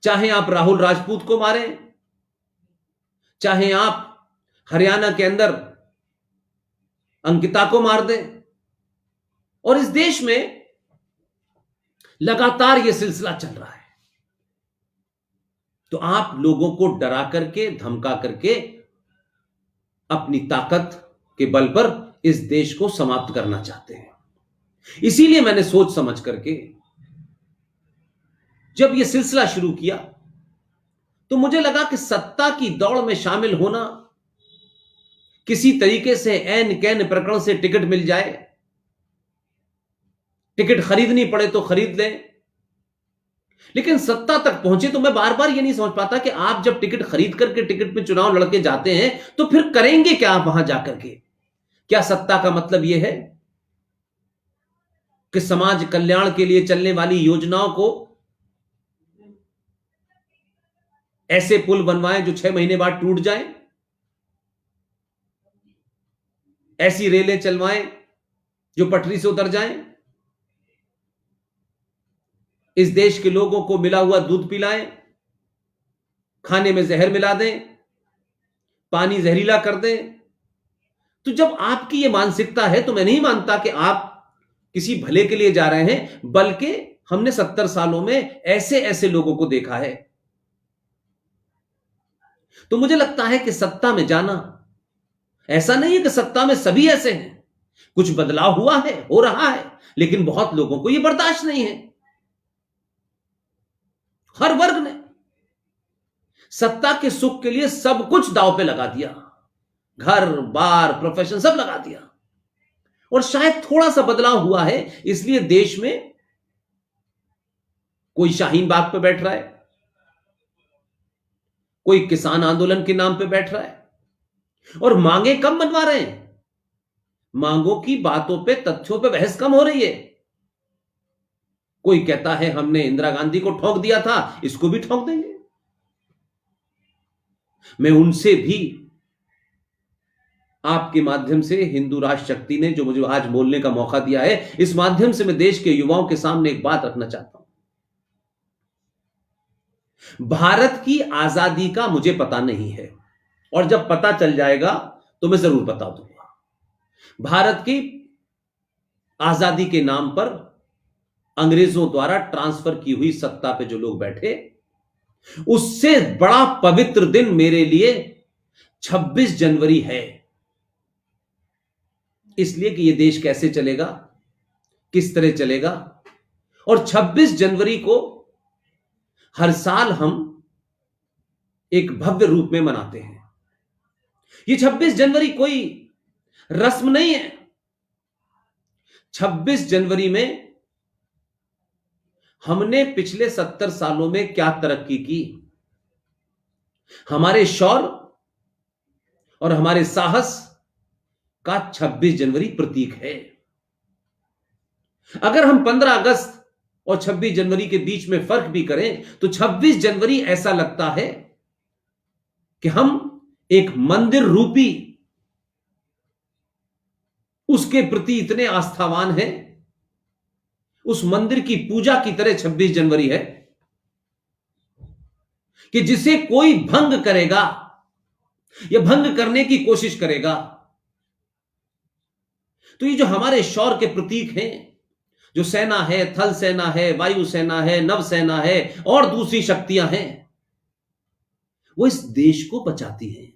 चाहे आप राहुल राजपूत को मारें, चाहे आप हरियाणा के अंदर अंकिता को मार दें, और इस देश में लगातार यह सिलसिला चल रहा है। तो आप लोगों को डरा करके, धमका करके अपनी ताकत के बल पर इस देश को समाप्त करना चाहते हैं। इसीलिए मैंने सोच समझ करके जब यह सिलसिला शुरू किया, तो मुझे लगा कि सत्ता की दौड़ में शामिल होना, किसी तरीके से ऐन कैन प्रकरण से टिकट मिल जाए, टिकट खरीदनी पड़े तो खरीद लें, लेकिन सत्ता तक पहुंचे तो मैं बार बार यह नहीं समझ पाता कि आप जब टिकट खरीद करके टिकट में चुनाव लड़के जाते हैं तो फिर करेंगे क्या आप वहां जाकर के? क्या सत्ता का मतलब यह है कि समाज कल्याण के लिए चलने वाली योजनाओं को ऐसे पुल बनवाएं जो 6 महीने बाद टूट जाएं, ऐसी रेलें चलवाएं जो पटरी से उतर जाएं, इस देश के लोगों को मिला हुआ दूध पिलाएं, खाने में जहर मिला दें, पानी जहरीला कर दें? तो जब आपकी यह मानसिकता है तो मैं नहीं मानता कि आप किसी भले के लिए जा रहे हैं, बल्कि हमने 70 सालों में ऐसे ऐसे लोगों को देखा है। तो मुझे लगता है कि सत्ता में जाना, ऐसा नहीं है कि सत्ता में सभी ऐसे हैं, कुछ बदलाव हुआ है, हो रहा है, लेकिन बहुत लोगों को यह बर्दाश्त नहीं है। हर वर्ग ने सत्ता के सुख के लिए सब कुछ दांव पे लगा दिया, घर बार प्रोफेशन सब लगा दिया, और शायद थोड़ा सा बदलाव हुआ है, इसलिए देश में कोई शाहीन बाग पे बैठ रहा है, कोई किसान आंदोलन के नाम पे बैठ रहा है, और मांगे कम मनवा रहे हैं। मांगों की बातों पे, तथ्यों पे बहस कम हो रही है। कोई कहता है हमने इंदिरा गांधी को ठोक दिया था, इसको भी ठोक देंगे। मैं उनसे भी, आपके माध्यम से, हिंदू राष्ट्र शक्ति ने जो मुझे आज बोलने का मौका दिया है, इस माध्यम से मैं देश के युवाओं के सामने एक बात रखना चाहता हूं। भारत की आजादी का मुझे पता नहीं है, और जब पता चल जाएगा तो मैं जरूर बता दूंगा। भारत की आजादी के नाम पर अंग्रेजों द्वारा ट्रांसफर की हुई सत्ता पे जो लोग बैठे, उससे बड़ा पवित्र दिन मेरे लिए 26 जनवरी है। इसलिए कि यह देश कैसे चलेगा, किस तरह चलेगा, और 26 जनवरी को हर साल हम एक भव्य रूप में मनाते हैं। यह 26 जनवरी कोई रस्म नहीं है। 26 जनवरी में हमने पिछले 70 सालों में क्या तरक्की की, हमारे शौर्य और हमारे साहस का 26 जनवरी प्रतीक है। अगर हम 15 अगस्त और 26 जनवरी के बीच में फर्क भी करें तो 26 जनवरी ऐसा लगता है कि हम एक मंदिर रूपी उसके प्रति इतने आस्थावान हैं, उस मंदिर की पूजा की तरह 26 जनवरी है कि जिसे कोई भंग करेगा या भंग करने की कोशिश करेगा, तो ये जो हमारे शौर्य के प्रतीक हैं, जो सेना है, थल सेना है, वायु सेना है, नव सेना है और दूसरी शक्तियां हैं, वो इस देश को बचाती हैं।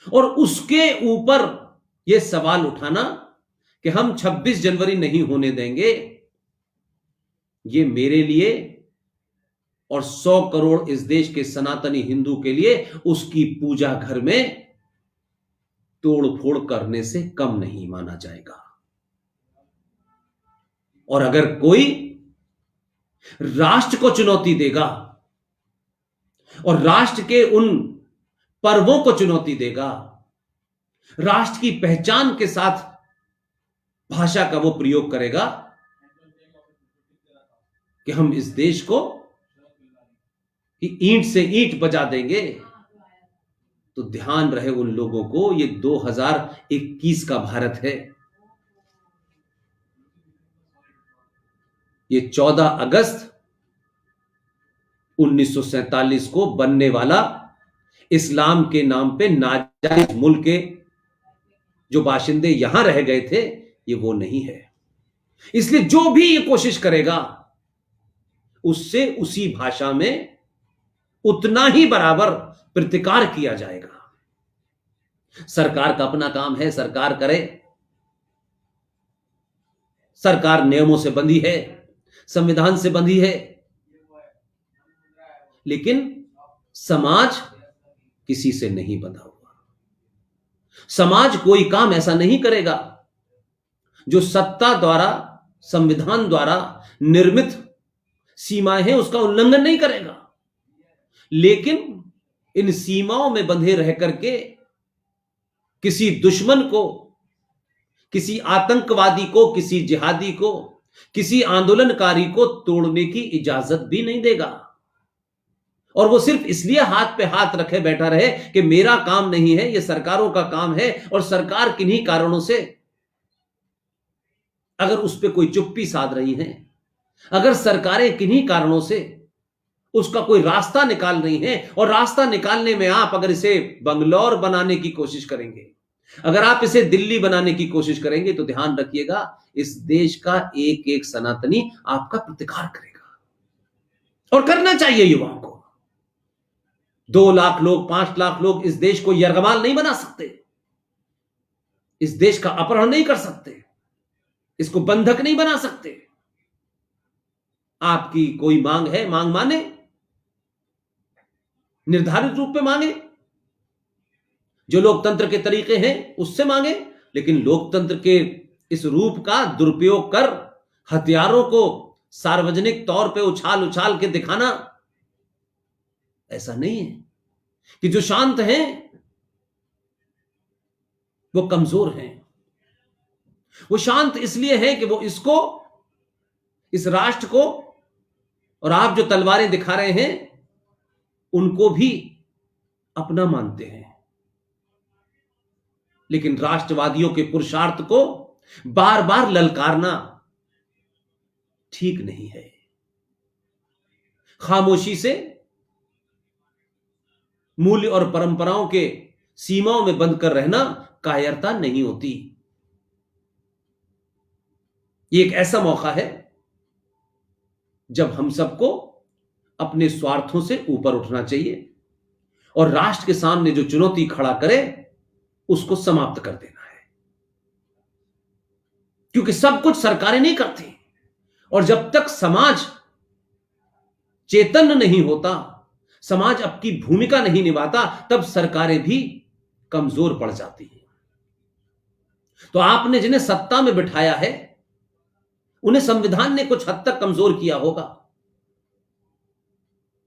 और उसके ऊपर यह सवाल उठाना कि हम 26 जनवरी नहीं होने देंगे, ये मेरे लिए और 100 करोड़ इस देश के सनातनी हिंदू के लिए उसकी पूजा घर में तोड़फोड़ करने से कम नहीं माना जाएगा। और अगर कोई राष्ट्र को चुनौती देगा और राष्ट्र के उन पर्वों को चुनौती देगा, राष्ट्र की पहचान के साथ भाषा का वो प्रयोग करेगा कि हम इस देश को ईंट से ईंट बजा देंगे, तो ध्यान रहे उन लोगों को, ये 2021 का भारत है। ये 14 अगस्त 1947 को बनने वाला इस्लाम के नाम पे नाजायज मुल्क के जो बाशिंदे यहां रह गए थे, ये वो नहीं है। इसलिए जो भी ये कोशिश करेगा उससे उसी भाषा में उतना ही बराबर प्रतिकार किया जाएगा। सरकार का अपना काम है, सरकार करे। सरकार नियमों से बंधी है, संविधान से बंधी है, लेकिन समाज किसी से नहीं बंधा हुआ। समाज कोई काम ऐसा नहीं करेगा जो सत्ता द्वारा, संविधान द्वारा निर्मित सीमाएं हैं उसका उल्लंघन नहीं करेगा, लेकिन इन सीमाओं में बंधे रह करके किसी दुश्मन को, किसी आतंकवादी को, किसी जिहादी को, किसी आंदोलनकारी को तोड़ने की इजाजत भी नहीं देगा। और वो सिर्फ इसलिए हाथ पे हाथ रखे बैठा रहे कि मेरा काम नहीं है, ये सरकारों का काम है, और सरकार किन्हीं कारणों से अगर उस पर कोई चुप्पी साध रही है, अगर सरकारें किन्हीं कारणों से उसका कोई रास्ता निकाल रही है, और रास्ता निकालने में आप अगर इसे बंगलौर बनाने की कोशिश करेंगे, अगर आप इसे दिल्ली बनाने की कोशिश करेंगे, तो ध्यान रखिएगा इस देश का एक एक सनातनी आपका प्रतिकार करेगा। और करना चाहिए युवाओं को। 2 लाख लोग, 5 लाख लोग इस देश को यरगमाल नहीं बना सकते, इस देश का अपहरण नहीं कर सकते, इसको बंधक नहीं बना सकते। आपकी कोई मांग है, मांग माने, निर्धारित रूप में मांगे, जो लोकतंत्र के तरीके हैं उससे मांगे, लेकिन लोकतंत्र के इस रूप का दुरुपयोग कर हथियारों को सार्वजनिक तौर पे उछाल उछाल के दिखाना ऐसा नहीं है। कि जो शांत हैं वो कमजोर हैं। वो शांत इसलिए हैं कि वो इसको, इस राष्ट्र को, और आप जो तलवारें दिखा रहे हैं उनको भी अपना मानते हैं। लेकिन राष्ट्रवादियों के पुरुषार्थ को बार बार ललकारना ठीक नहीं है। खामोशी से मूल्य और परंपराओं के सीमाओं में बंद कर रहना कायरता नहीं होती। ये एक ऐसा मौका है जब हम सबको अपने स्वार्थों से ऊपर उठना चाहिए और राष्ट्र के सामने जो चुनौती खड़ा करे उसको समाप्त कर देना है। क्योंकि सब कुछ सरकारें नहीं करती, और जब तक समाज चेतन नहीं होता, समाज अपनी भूमिका नहीं निभाता, तब सरकारें भी कमजोर पड़ जाती हैं। तो आपने जिन्हें सत्ता में बिठाया है उन्हें संविधान ने कुछ हद तक कमजोर किया होगा।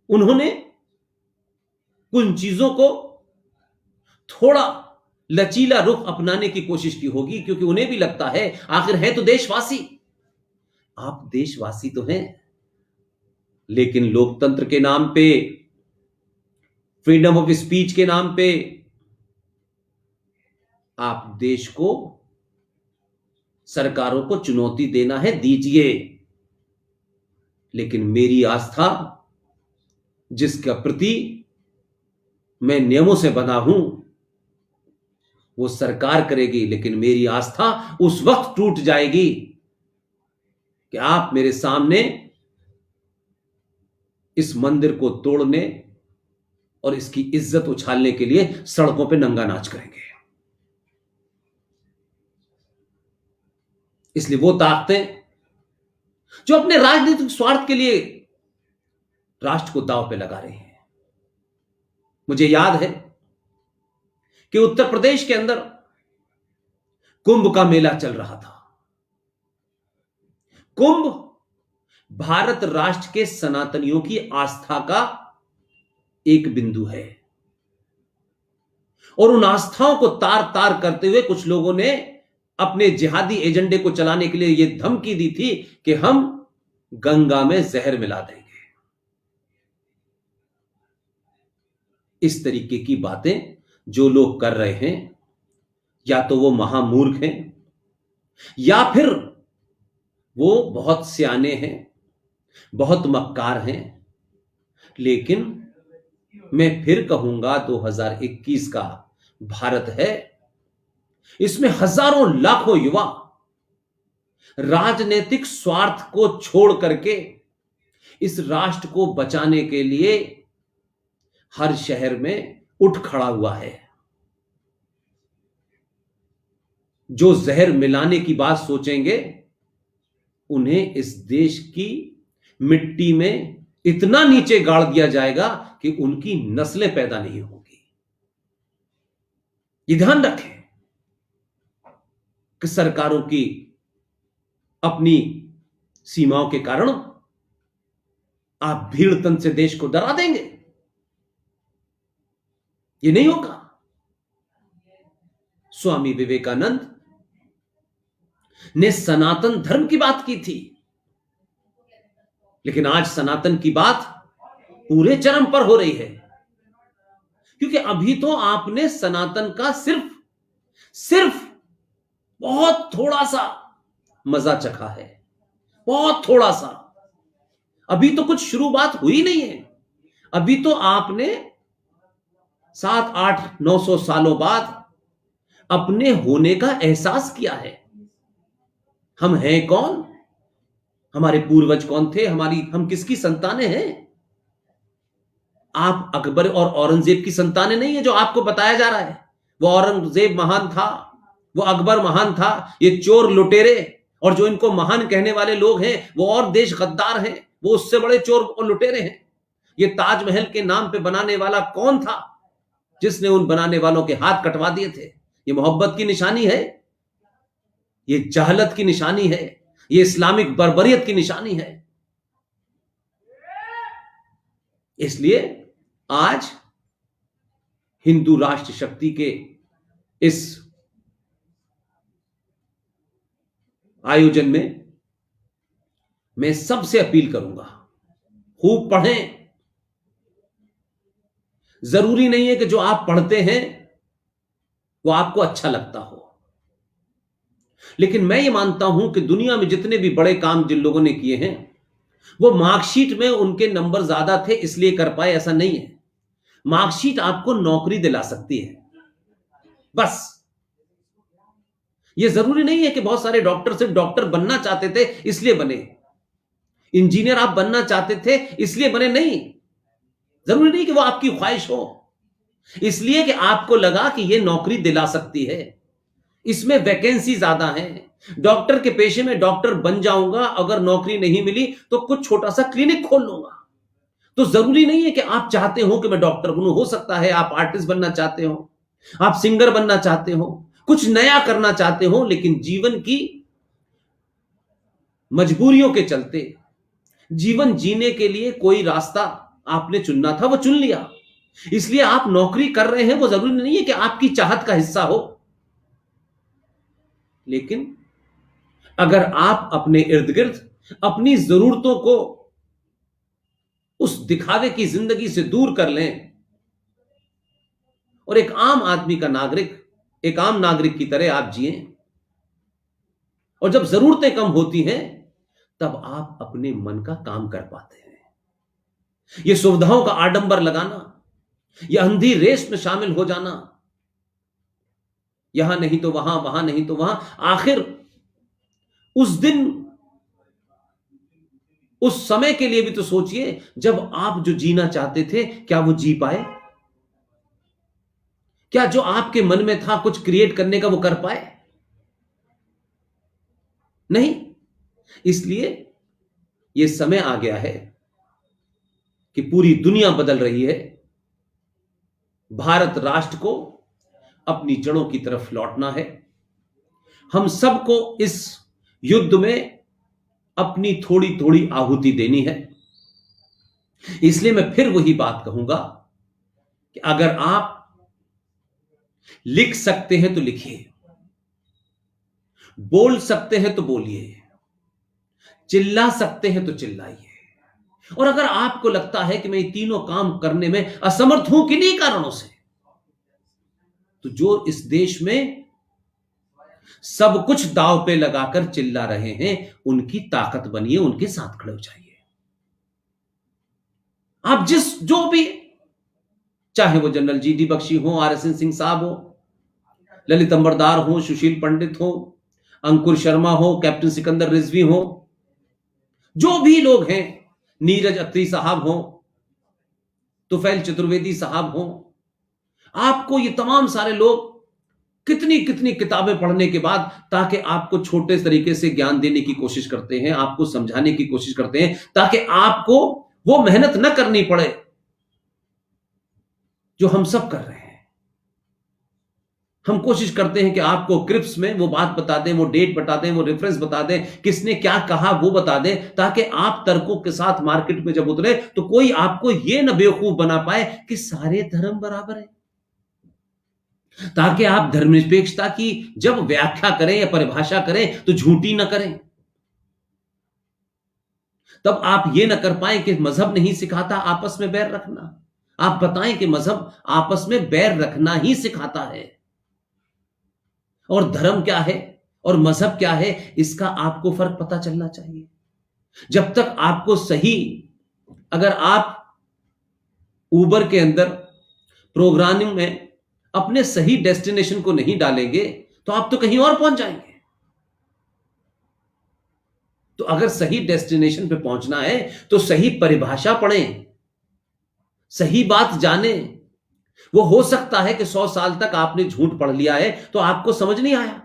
उन्होंने कुछ चीजों को थोड़ा लचीला रुख अपनाने की कोशिश की होगी, क्योंकि उन्हें भी लगता है आखिर है तो देशवासी। आप देशवासी तो हैं, लेकिन लोकतंत्र के नाम पे, फ्रीडम ऑफ स्पीच के नाम पे आप देश को, सरकारों को चुनौती देना है, दीजिए। लेकिन मेरी आस्था, जिसका प्रति मैं नियमों से बना हूं, वो सरकार करेगी, लेकिन मेरी आस्था उस वक्त टूट जाएगी कि आप मेरे सामने इस मंदिर को तोड़ने और इसकी इज्जत उछालने के लिए सड़कों पे नंगा नाच करेंगे। इसलिए वो ताकतें जो अपने राजनीतिक स्वार्थ के लिए राष्ट्र को दांव पे लगा रही हैं। मुझे याद है कि उत्तर प्रदेश के अंदर कुंभ का मेला चल रहा था। कुंभ भारत राष्ट्र के सनातनियों की आस्था का एक बिंदु है और उन आस्थाओं को तार तार करते हुए कुछ लोगों ने अपने जिहादी एजेंडे को चलाने के लिए यह धमकी दी थी कि हम गंगा में जहर मिला देंगे। इस तरीके की बातें जो लोग कर रहे हैं या तो वो महामूर्ख हैं या फिर वो बहुत सियाने हैं, बहुत मक्कार हैं। लेकिन मैं फिर कहूंगा 2021 का भारत है, इसमें हजारों लाखों युवा राजनीतिक स्वार्थ को छोड़ करके इस राष्ट्र को बचाने के लिए हर शहर में उठ खड़ा हुआ है। जो जहर मिलाने की बात सोचेंगे उन्हें इस देश की मिट्टी में इतना नीचे गाड़ दिया जाएगा कि उनकी नस्लें पैदा नहीं होगी। ये ध्यान रखें कि सरकारों की अपनी सीमाओं के कारण आप भीड़तन से देश को डरा देंगे, ये नहीं होगा। स्वामी विवेकानंद ने सनातन धर्म की बात की थी, लेकिन आज सनातन की बात पूरे चरम पर हो रही है, क्योंकि अभी तो आपने सनातन का सिर्फ बहुत थोड़ा सा मजा चखा है, बहुत थोड़ा सा। अभी तो कुछ शुरुआत हुई नहीं है। अभी तो आपने 700-800-900 सालों बाद अपने होने का एहसास किया है। हम हैं कौन, हमारे पूर्वज कौन थे, हम किसकी संतानें हैं। आप अकबर और औरंगजेब की संतानें नहीं है जो आपको बताया जा रहा है। वो औरंगजेब महान था, वो अकबर महान था। ये चोर लुटेरे और जो इनको महान कहने वाले लोग हैं वो और देश गद्दार हैं, वो उससे बड़े चोर और लुटेरे हैं। ये ताजमहल के नाम पे बनाने वाला कौन था जिसने उन बनाने वालों के हाथ कटवा दिए थे। ये मोहब्बत की निशानी है, ये जहलत की निशानी है, ये इस्लामिक बर्बरियत की निशानी है। इसलिए आज हिंदू राष्ट्र शक्ति के इस आयोजन में मैं सबसे अपील करूंगा, खूब पढ़ें। जरूरी नहीं है कि जो आप पढ़ते हैं वो आपको अच्छा लगता हो, लेकिन मैं ये मानता हूं कि दुनिया में जितने भी बड़े काम जिन लोगों ने किए हैं वो मार्कशीट में उनके नंबर ज्यादा थे इसलिए कर पाए, ऐसा नहीं है। मार्कशीट आपको नौकरी दिला सकती है, बस। ये जरूरी नहीं है कि बहुत सारे डॉक्टर सिर्फ डॉक्टर बनना चाहते थे इसलिए बने, इंजीनियर आप बनना चाहते थे इसलिए बने, नहीं। जरूरी नहीं कि वो आपकी ख्वाहिश हो, इसलिए कि आपको लगा कि ये नौकरी दिला सकती है, इसमें वैकेंसी ज्यादा है। डॉक्टर के पेशे में डॉक्टर बन जाऊंगा, अगर नौकरी नहीं मिली तो कुछ छोटा सा क्लिनिक खोल लूंगा। तो जरूरी नहीं है कि आप चाहते हो कि मैं डॉक्टर बनूं, हो सकता है आप आर्टिस्ट बनना चाहते हो, आप सिंगर बनना चाहते हो, कुछ नया करना चाहते हो, लेकिन जीवन की मजबूरियों के चलते जीवन जीने के लिए कोई रास्ता आपने चुनना था, वो चुन लिया। इसलिए आप नौकरी कर रहे हैं, वो जरूरी नहीं है कि आपकी चाहत का हिस्सा हो। लेकिन अगर आप अपने इर्द गिर्द अपनी जरूरतों को उस दिखावे की जिंदगी से दूर कर लें और एक आम आदमी का नागरिक, एक आम नागरिक की तरह आप जिए, और जब जरूरतें कम होती हैं तब आप अपने मन का काम कर पाते हैं। यह सुविधाओं का आडंबर लगाना, यह अंधी रेस में शामिल हो जाना, यहां नहीं तो वहां, वहां नहीं तो वहां, आखिर उस दिन उस समय के लिए भी तो सोचिए जब आप जो जीना चाहते थे, क्या वो जी पाए? क्या जो आपके मन में था कुछ क्रिएट करने का वो कर पाए? नहीं। इसलिए ये समय आ गया है कि पूरी दुनिया बदल रही है। भारत राष्ट्र को अपनी जड़ों की तरफ लौटना है। हम सबको इस युद्ध में अपनी थोड़ी थोड़ी आहुति देनी है। इसलिए मैं फिर वही बात कहूंगा कि अगर आप लिख सकते हैं तो लिखिए, बोल सकते हैं तो बोलिए, चिल्ला सकते हैं तो चिल्लाइए। और अगर आपको लगता है कि मैं ये तीनों काम करने में असमर्थ हूं किन्हीं कारणों से, तो जो इस देश में सब कुछ दांव पे लगाकर चिल्ला रहे हैं, उनकी ताकत बनिए, उनके साथ खड़े हो जाइए। आप जो भी, चाहे वो जनरल जीडी बख्शी हो, आरएसएन सिंह साहब हो, ललित अंबरदार हो, सुशील पंडित हो, अंकुर शर्मा हो, कैप्टन सिकंदर रिजवी हो, जो भी लोग हैं, नीरज अत्री साहब हो, तुफैल चतुर्वेदी साहब हो, आपको ये तमाम सारे लोग कितनी कितनी किताबें पढ़ने के बाद, ताकि आपको छोटे तरीके से ज्ञान देने की कोशिश करते हैं, आपको समझाने की कोशिश करते हैं, ताकि आपको वो मेहनत न करनी पड़े जो हम सब कर रहे हैं। हम कोशिश करते हैं कि आपको क्रिप्स में वो बात बता दें, वो डेट बता दें, वो रेफरेंस बता दें, किसने क्या कहा वो बता दें, ताकि आप तर्कों के साथ मार्केट में जब उतरे तो कोई आपको ये न बेवकूफ बना पाए कि सारे धर्म बराबर है। ताकि आप धर्मनिरपेक्षता की जब व्याख्या करें या परिभाषा करें तो झूठी ना करें। तब आप ये ना कर पाए कि मजहब नहीं सिखाता आपस में बैर रखना। आप बताएं कि मजहब आपस में बैर रखना ही सिखाता है। और धर्म क्या है और मजहब क्या है, इसका आपको फर्क पता चलना चाहिए। जब तक आपको सही, अगर आप उबर के अंदर प्रोग्रामिंग में अपने सही डेस्टिनेशन को नहीं डालेंगे तो आप तो कहीं और पहुंच जाएंगे। तो अगर सही डेस्टिनेशन पे पहुंचना है तो सही परिभाषा पढ़ें, सही बात जाने। वो हो सकता है कि 100 साल तक आपने झूठ पढ़ लिया है तो आपको समझ नहीं आया।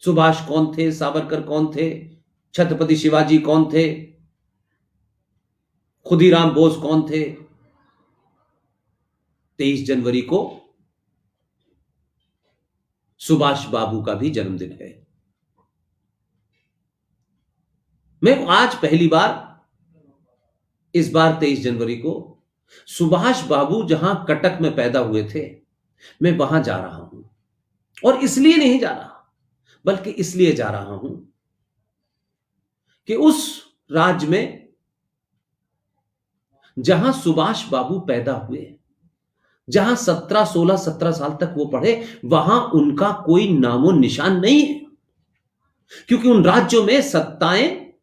सुभाष कौन थे, सावरकर कौन थे, छत्रपति शिवाजी कौन थे, खुदीराम बोस कौन थे। 23 जनवरी को सुभाष बाबू का भी जन्मदिन है। मैं आज पहली बार, इस बार 23 जनवरी को, सुभाष बाबू जहां कटक में पैदा हुए थे, मैं वहां जा रहा हूं। और इसलिए नहीं जा रहा, बल्कि इसलिए जा रहा हूं कि उस राज्य में जहां सुभाष बाबू पैदा हुए, जहां 17 साल तक वो पढ़े, वहां उनका कोई नामो निशान नहीं है। क्योंकि उन राज्यों में सत्ताएं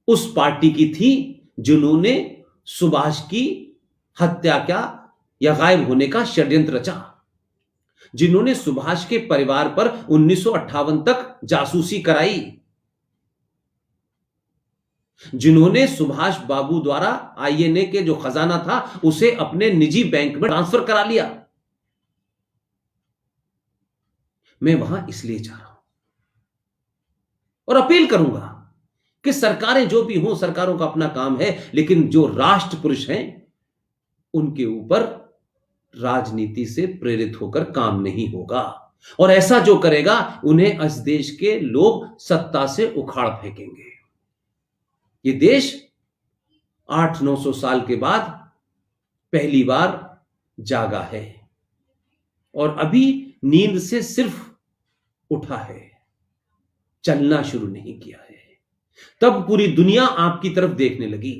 उस पार्टी की थी जिन्होंने सुभाष की हत्या का या गायब होने का षड्यंत्र रचा, जिन्होंने सुभाष के परिवार पर 1958 तक जासूसी कराई, जिन्होंने सुभाष बाबू द्वारा आईएनए के जो खजाना था उसे अपने निजी बैंक में ट्रांसफर करा लिया। मैं वहां इसलिए जा रहा हूं और अपील करूंगा कि सरकारें जो भी हों, सरकारों का अपना काम है, लेकिन जो राष्ट्र पुरुष हैं उनके ऊपर राजनीति से प्रेरित होकर काम नहीं होगा। और ऐसा जो करेगा उन्हें इस देश के लोग सत्ता से उखाड़ फेंकेंगे। ये देश 800-900 साल के बाद पहली बार जागा है और अभी नींद से सिर्फ उठा है, चलना शुरू नहीं किया है। तब पूरी दुनिया आपकी तरफ देखने लगी।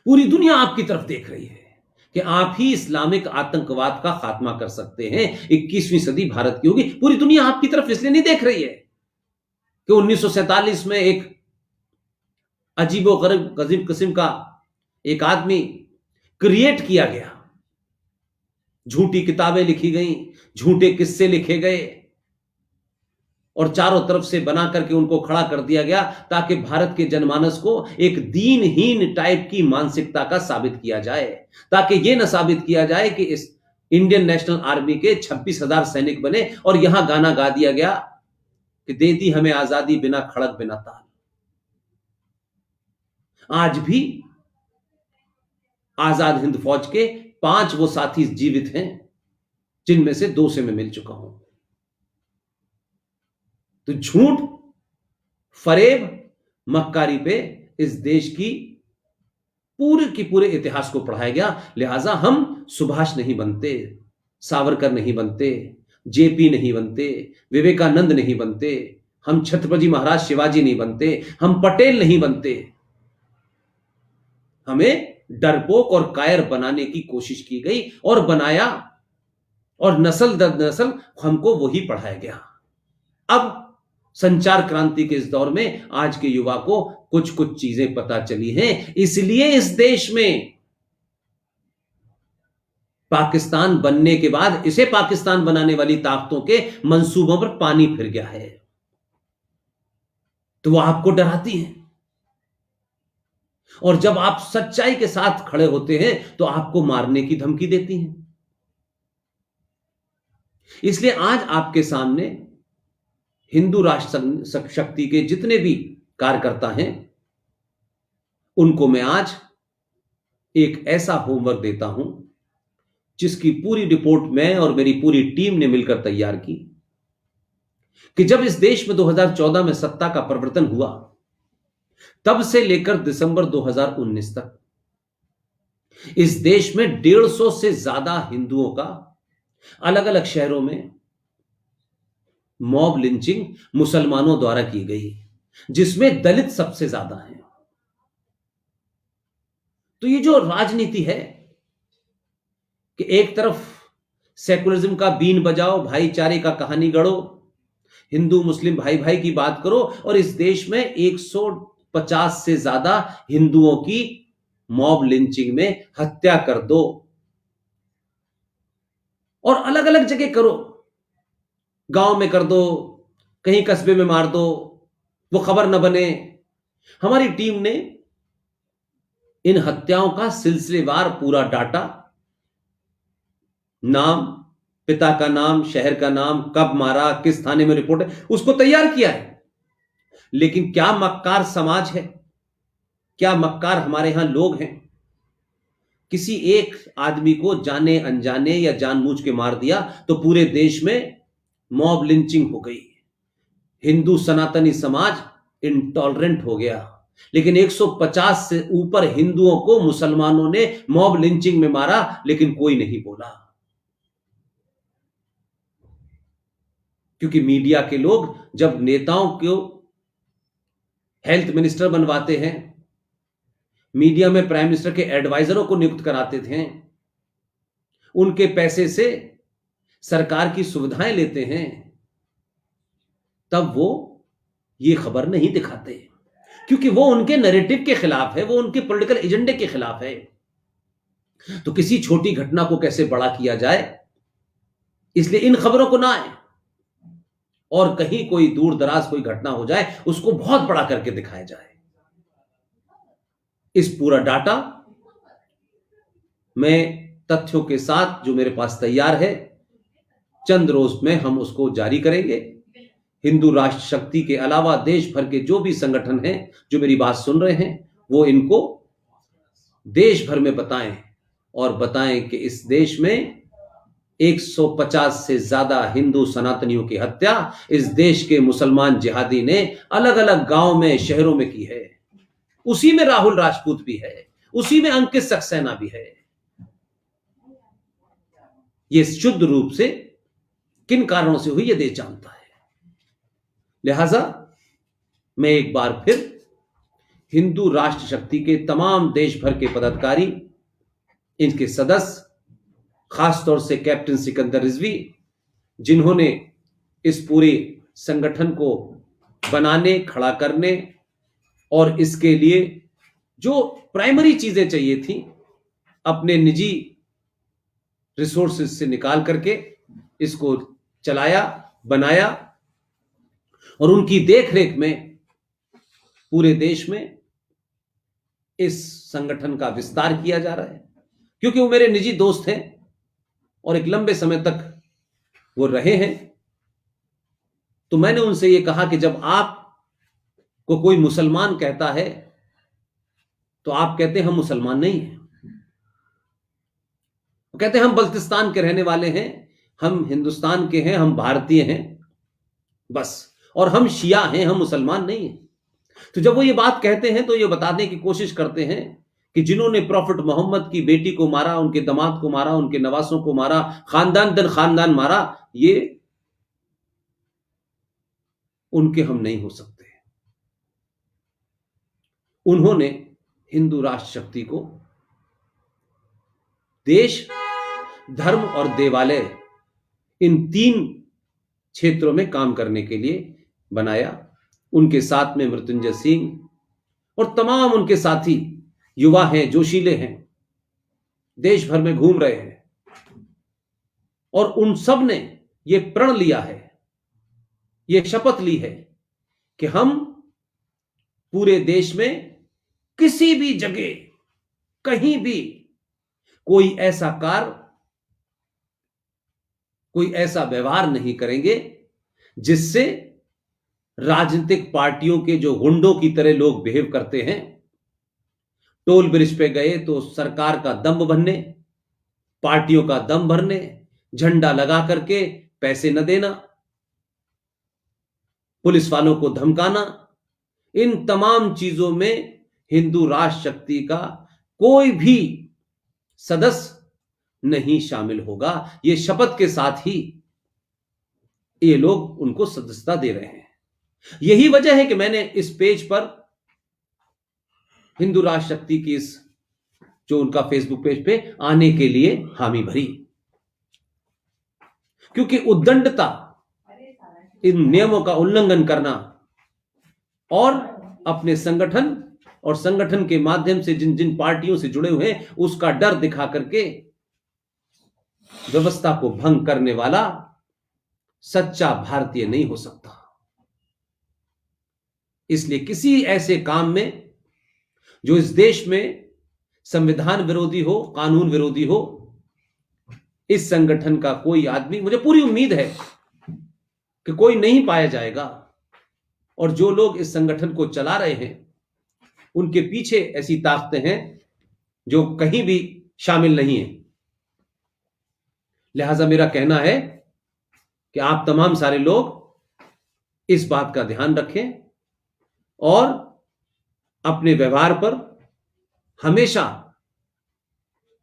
पूरी दुनिया आपकी तरफ देख रही है कि आप ही इस्लामिक आतंकवाद का खात्मा कर सकते हैं। 21वीं सदी भारत की होगी। पूरी दुनिया आपकी तरफ इसलिए नहीं देख रही है कि 1947 में एक अजीबो गरीब किस्म का एक आदमी क्रिएट किया गया, झूठी किताबें लिखी गई, झूठे किस्से लिखे गए और चारों तरफ से बना करके उनको खड़ा कर दिया गया ताकि भारत के जनमानस को एक दीनहीन टाइप की मानसिकता का साबित किया जाए, ताकि यह ना साबित किया जाए कि इस इंडियन नेशनल आर्मी के 26,000 सैनिक बने और यहां गाना गा दिया गया कि दे दी हमें आजादी बिना खड़क बिना ताल। आज भी आजाद हिंद फौज के 5 वो साथी जीवित हैं जिनमें से 2 से मैं मिल चुका हूं। तो झूठ, फरेब, मक्कारी पे इस देश की पूरे इतिहास को पढ़ाया गया। लिहाजा हम सुभाष नहीं बनते, सावरकर नहीं बनते, जेपी नहीं बनते, विवेकानंद नहीं बनते, हम छत्रपति महाराज शिवाजी नहीं बनते, हम पटेल नहीं बनते। हमें डरपोक और कायर बनाने की कोशिश की गई और बनाया, और नस्ल दर नस्ल हमको वही पढ़ाया गया। अब संचार क्रांति के इस दौर में आज के युवा को कुछ कुछ चीजें पता चली हैं, इसलिए इस देश में पाकिस्तान बनने के बाद इसे पाकिस्तान बनाने वाली ताकतों के मंसूबों पर पानी फिर गया है। तो वो आपको डराती हैं, और जब आप सच्चाई के साथ खड़े होते हैं तो आपको मारने की धमकी देती हैं। इसलिए आज आपके सामने हिंदू राष्ट्र शक्ति के जितने भी कार्यकर्ता हैं, उनको मैं आज एक ऐसा होमवर्क देता हूं जिसकी पूरी रिपोर्ट मैं और मेरी पूरी टीम ने मिलकर तैयार की, कि जब इस देश में 2014 में सत्ता का परिवर्तन हुआ, तब से लेकर दिसंबर 2019 तक इस देश में 150 से ज्यादा हिंदुओं का अलग अलग शहरों में मॉब लिंचिंग मुसलमानों द्वारा की गई, जिसमें दलित सबसे ज्यादा हैं। तो ये जो राजनीति है कि एक तरफ सेकुलरिज्म का बीन बजाओ, भाईचारे का कहानी गढ़ो, हिंदू मुस्लिम भाई भाई की बात करो, और इस देश में 150 से ज्यादा हिंदुओं की मॉब लिंचिंग में हत्या कर दो, और अलग अलग जगह करो, गांव में कर दो, कहीं कस्बे में मार दो, वो खबर न बने। हमारी टीम ने इन हत्याओं का सिलसिलेवार पूरा डाटा, नाम, पिता का नाम, शहर का नाम, कब मारा, किस थाने में रिपोर्ट है, उसको तैयार किया है। लेकिन क्या मक्कार समाज है, क्या मक्कार हमारे यहां लोग हैं? किसी एक आदमी को जाने अनजाने या जानबूझ के मार दिया तो पूरे देश में मॉब लिंचिंग हो गई। हिंदू सनातनी समाज इंटॉलरेंट हो गया, लेकिन 150 से ऊपर हिंदुओं को मुसलमानों ने मॉब लिंचिंग में मारा, लेकिन कोई नहीं बोला, क्योंकि मीडिया के लोग जब नेताओं को हेल्थ मिनिस्टर बनवाते हैं, मीडिया में प्राइम मिनिस्टर के एडवाइजरों को नियुक्त कराते थे, उनके पैसे से सरकार की सुविधाएं लेते हैं, तब वो ये खबर नहीं दिखाते, क्योंकि वो उनके नैरेटिव के खिलाफ है, वो उनके पॉलिटिकल एजेंडे के खिलाफ है। तो किसी छोटी घटना को कैसे बड़ा किया जाए, इसलिए इन खबरों को ना आए, और कहीं कोई दूर दराज कोई घटना हो जाए उसको बहुत बड़ा करके दिखाया जाए। इस पूरा डाटा मैं तथ्यों के साथ जो मेरे पास तैयार है, चंद रोज में हम उसको जारी करेंगे। हिंदू राष्ट्र शक्ति के अलावा देश भर के जो भी संगठन हैं जो मेरी बात सुन रहे हैं, वो इनको देश भर में बताएं, और बताएं कि इस देश में 150 से ज्यादा हिंदू सनातनियों की हत्या इस देश के मुसलमान जिहादी ने अलग अलग गांव में, शहरों में की है। उसी में राहुल राजपूत भी है, उसी में अंकित सक्सेना भी है। यह शुद्ध रूप से किन कारणों से हुई यह देश जानता है। लिहाजा मैं एक बार फिर हिंदू राष्ट्र शक्ति के तमाम देश भर के पदाधिकारी, इनके सदस्य, खासतौर से कैप्टन सिकंदर रिजवी, जिन्होंने इस पूरे संगठन को बनाने, खड़ा करने और इसके लिए जो प्राइमरी चीजें चाहिए थी अपने निजी रिसोर्सेज से निकाल करके इसको चलाया, बनाया, और उनकी देखरेख में पूरे देश में इस संगठन का विस्तार किया जा रहा है। क्योंकि वो मेरे निजी दोस्त हैं और एक लंबे समय तक वो रहे हैं, तो मैंने उनसे ये कहा कि जब आप को कोई मुसलमान कहता है तो आप कहते हैं हम मुसलमान नहीं हैं। वो कहते हैं हम बल्तिस्तान के रहने वाले हैं, हम हिंदुस्तान के हैं, हम भारतीय हैं बस, और हम शिया हैं, हम मुसलमान नहीं हैं। तो जब वो ये बात कहते हैं तो ये बताने की कोशिश करते हैं कि जिन्होंने प्रॉफिट मोहम्मद की बेटी को मारा, उनके दामाद को मारा, उनके नवासों को मारा, खानदान दर खानदान मारा, ये उनके हम नहीं हो सकते। उन्होंने हिंदू राष्ट्र शक्ति को देश, धर्म और देवालय इन 3 क्षेत्रों में काम करने के लिए बनाया। उनके साथ में मृत्युंजय सिंह और तमाम उनके साथी युवा हैं, जोशीले हैं, देश भर में घूम रहे हैं, और उन सब ने यह प्रण लिया है, यह शपथ ली है कि हम पूरे देश में किसी भी जगह कहीं भी कोई ऐसा कार्य, कोई ऐसा व्यवहार नहीं करेंगे जिससे राजनीतिक पार्टियों के जो गुंडों की तरह लोग बिहेव करते हैं, टोल ब्रिज पे गए तो सरकार का दम भरने, पार्टियों का दम भरने, झंडा लगा करके पैसे न देना, पुलिस वालों को धमकाना, इन तमाम चीजों में हिंदू राष्ट्र शक्ति का कोई भी सदस्य नहीं शामिल होगा। ये शपथ के साथ ही ये लोग उनको सदस्यता दे रहे हैं। यही वजह है कि मैंने इस पेज पर हिंदू राष्ट्र शक्ति की इस जो उनका फेसबुक पेज पे आने के लिए हामी भरी, क्योंकि उद्दंडता, इन नियमों का उल्लंघन करना और अपने संगठन और संगठन के माध्यम से जिन जिन पार्टियों से जुड़े हुए हैं उसका डर दिखा करके व्यवस्था को भंग करने वाला सच्चा भारतीय नहीं हो सकता। इसलिए किसी ऐसे काम में जो इस देश में संविधान विरोधी हो, कानून विरोधी हो, इस संगठन का कोई आदमी, मुझे पूरी उम्मीद है कि कोई नहीं पाया जाएगा, और जो लोग इस संगठन को चला रहे हैं उनके पीछे ऐसी ताकतें हैं जो कहीं भी शामिल नहीं है। लिहाजा मेरा कहना है कि आप तमाम सारे लोग इस बात का ध्यान रखें और अपने व्यवहार पर हमेशा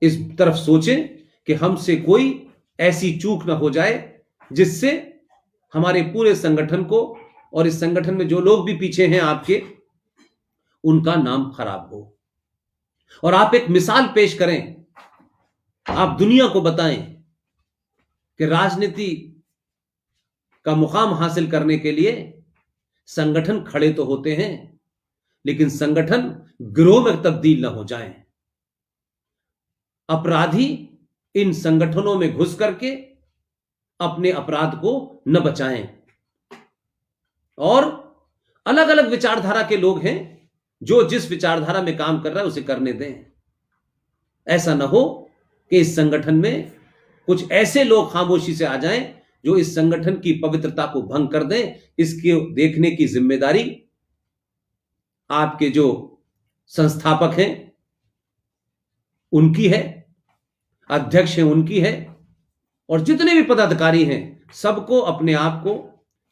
इस तरफ सोचें कि हमसे कोई ऐसी चूक ना हो जाए जिससे हमारे पूरे संगठन को और इस संगठन में जो लोग भी पीछे हैं आपके, उनका नाम खराब हो। और आप एक मिसाल पेश करें, आप दुनिया को बताएं कि राजनीति का मुकाम हासिल करने के लिए संगठन खड़े तो होते हैं, लेकिन संगठन गिरोह में तब्दील ना हो जाएं। अपराधी इन संगठनों में घुस करके अपने अपराध को न बचाएं। और अलग अलग विचारधारा के लोग हैं, जो जिस विचारधारा में काम कर रहा है उसे करने दें। ऐसा ना हो कि इस संगठन में कुछ ऐसे लोग खामोशी से आ जाएं जो इस संगठन की पवित्रता को भंग कर दें। इसके देखने की जिम्मेदारी आपके जो संस्थापक हैं उनकी है, अध्यक्ष हैं उनकी है, और जितने भी पदाधिकारी हैं सबको अपने आप को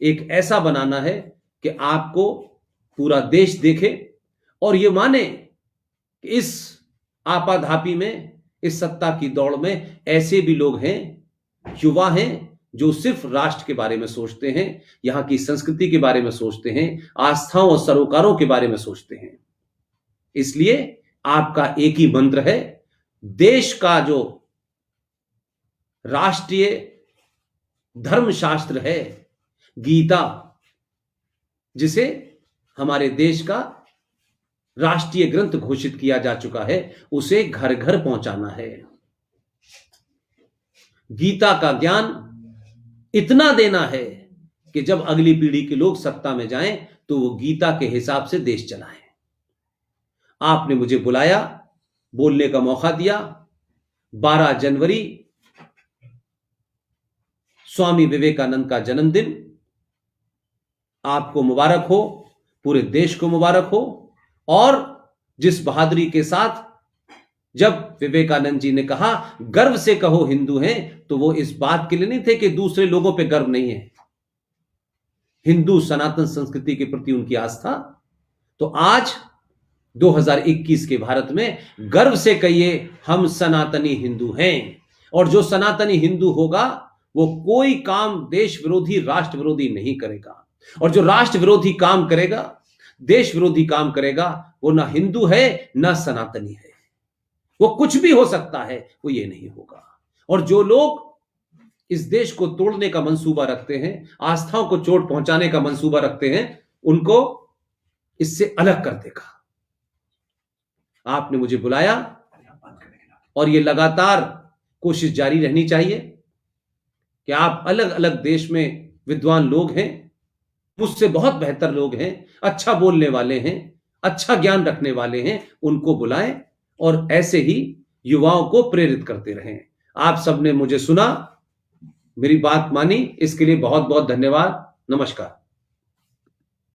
एक ऐसा बनाना है कि आपको पूरा देश देखे और ये माने कि इस आपाधापी में, इस सत्ता की दौड़ में ऐसे भी लोग हैं, युवा हैं, जो सिर्फ राष्ट्र के बारे में सोचते हैं, यहां की संस्कृति के बारे में सोचते हैं, आस्थाओं और सरोकारों के बारे में सोचते हैं। इसलिए आपका एक ही मंत्र है, देश का जो राष्ट्रीय धर्मशास्त्र है गीता, जिसे हमारे देश का राष्ट्रीय ग्रंथ घोषित किया जा चुका है, उसे घर घर पहुंचाना है। गीता का ज्ञान इतना देना है कि जब अगली पीढ़ी के लोग सत्ता में जाएं तो वो गीता के हिसाब से देश चलाएं। आपने मुझे बुलाया, बोलने का मौका दिया। 12 जनवरी स्वामी विवेकानंद का जन्मदिन, आपको मुबारक हो, पूरे देश को मुबारक हो। और जिस बहादुरी के साथ जब विवेकानंद जी ने कहा गर्व से कहो हिंदू हैं, तो वो इस बात के लिए नहीं थे कि दूसरे लोगों पे गर्व नहीं है, हिंदू सनातन संस्कृति के प्रति उनकी आस्था। तो आज 2021 के भारत में गर्व से कहिए हम सनातनी हिंदू हैं। और जो सनातनी हिंदू होगा वो कोई काम देश विरोधी राष्ट्र विरोधी नहीं करेगा। और जो राष्ट्र विरोधी काम करेगा, देश विरोधी काम करेगा, वो ना हिंदू है ना सनातनी है। वो कुछ भी हो सकता है, वो ये नहीं होगा। और जो लोग इस देश को तोड़ने का मंसूबा रखते हैं, आस्थाओं को चोट पहुंचाने का मंसूबा रखते हैं, उनको इससे अलग कर देगा। आपने मुझे बुलाया और ये लगातार कोशिश जारी रहनी चाहिए कि आप अलग अलग देश में विद्वान लोग हैं, मुझसे बहुत बेहतर लोग हैं, अच्छा बोलने वाले हैं, अच्छा ज्ञान रखने वाले हैं, उनको बुलाएं और ऐसे ही युवाओं को प्रेरित करते रहें। आप सबने मुझे सुना, मेरी बात मानी, इसके लिए बहुत बहुत धन्यवाद। नमस्कार।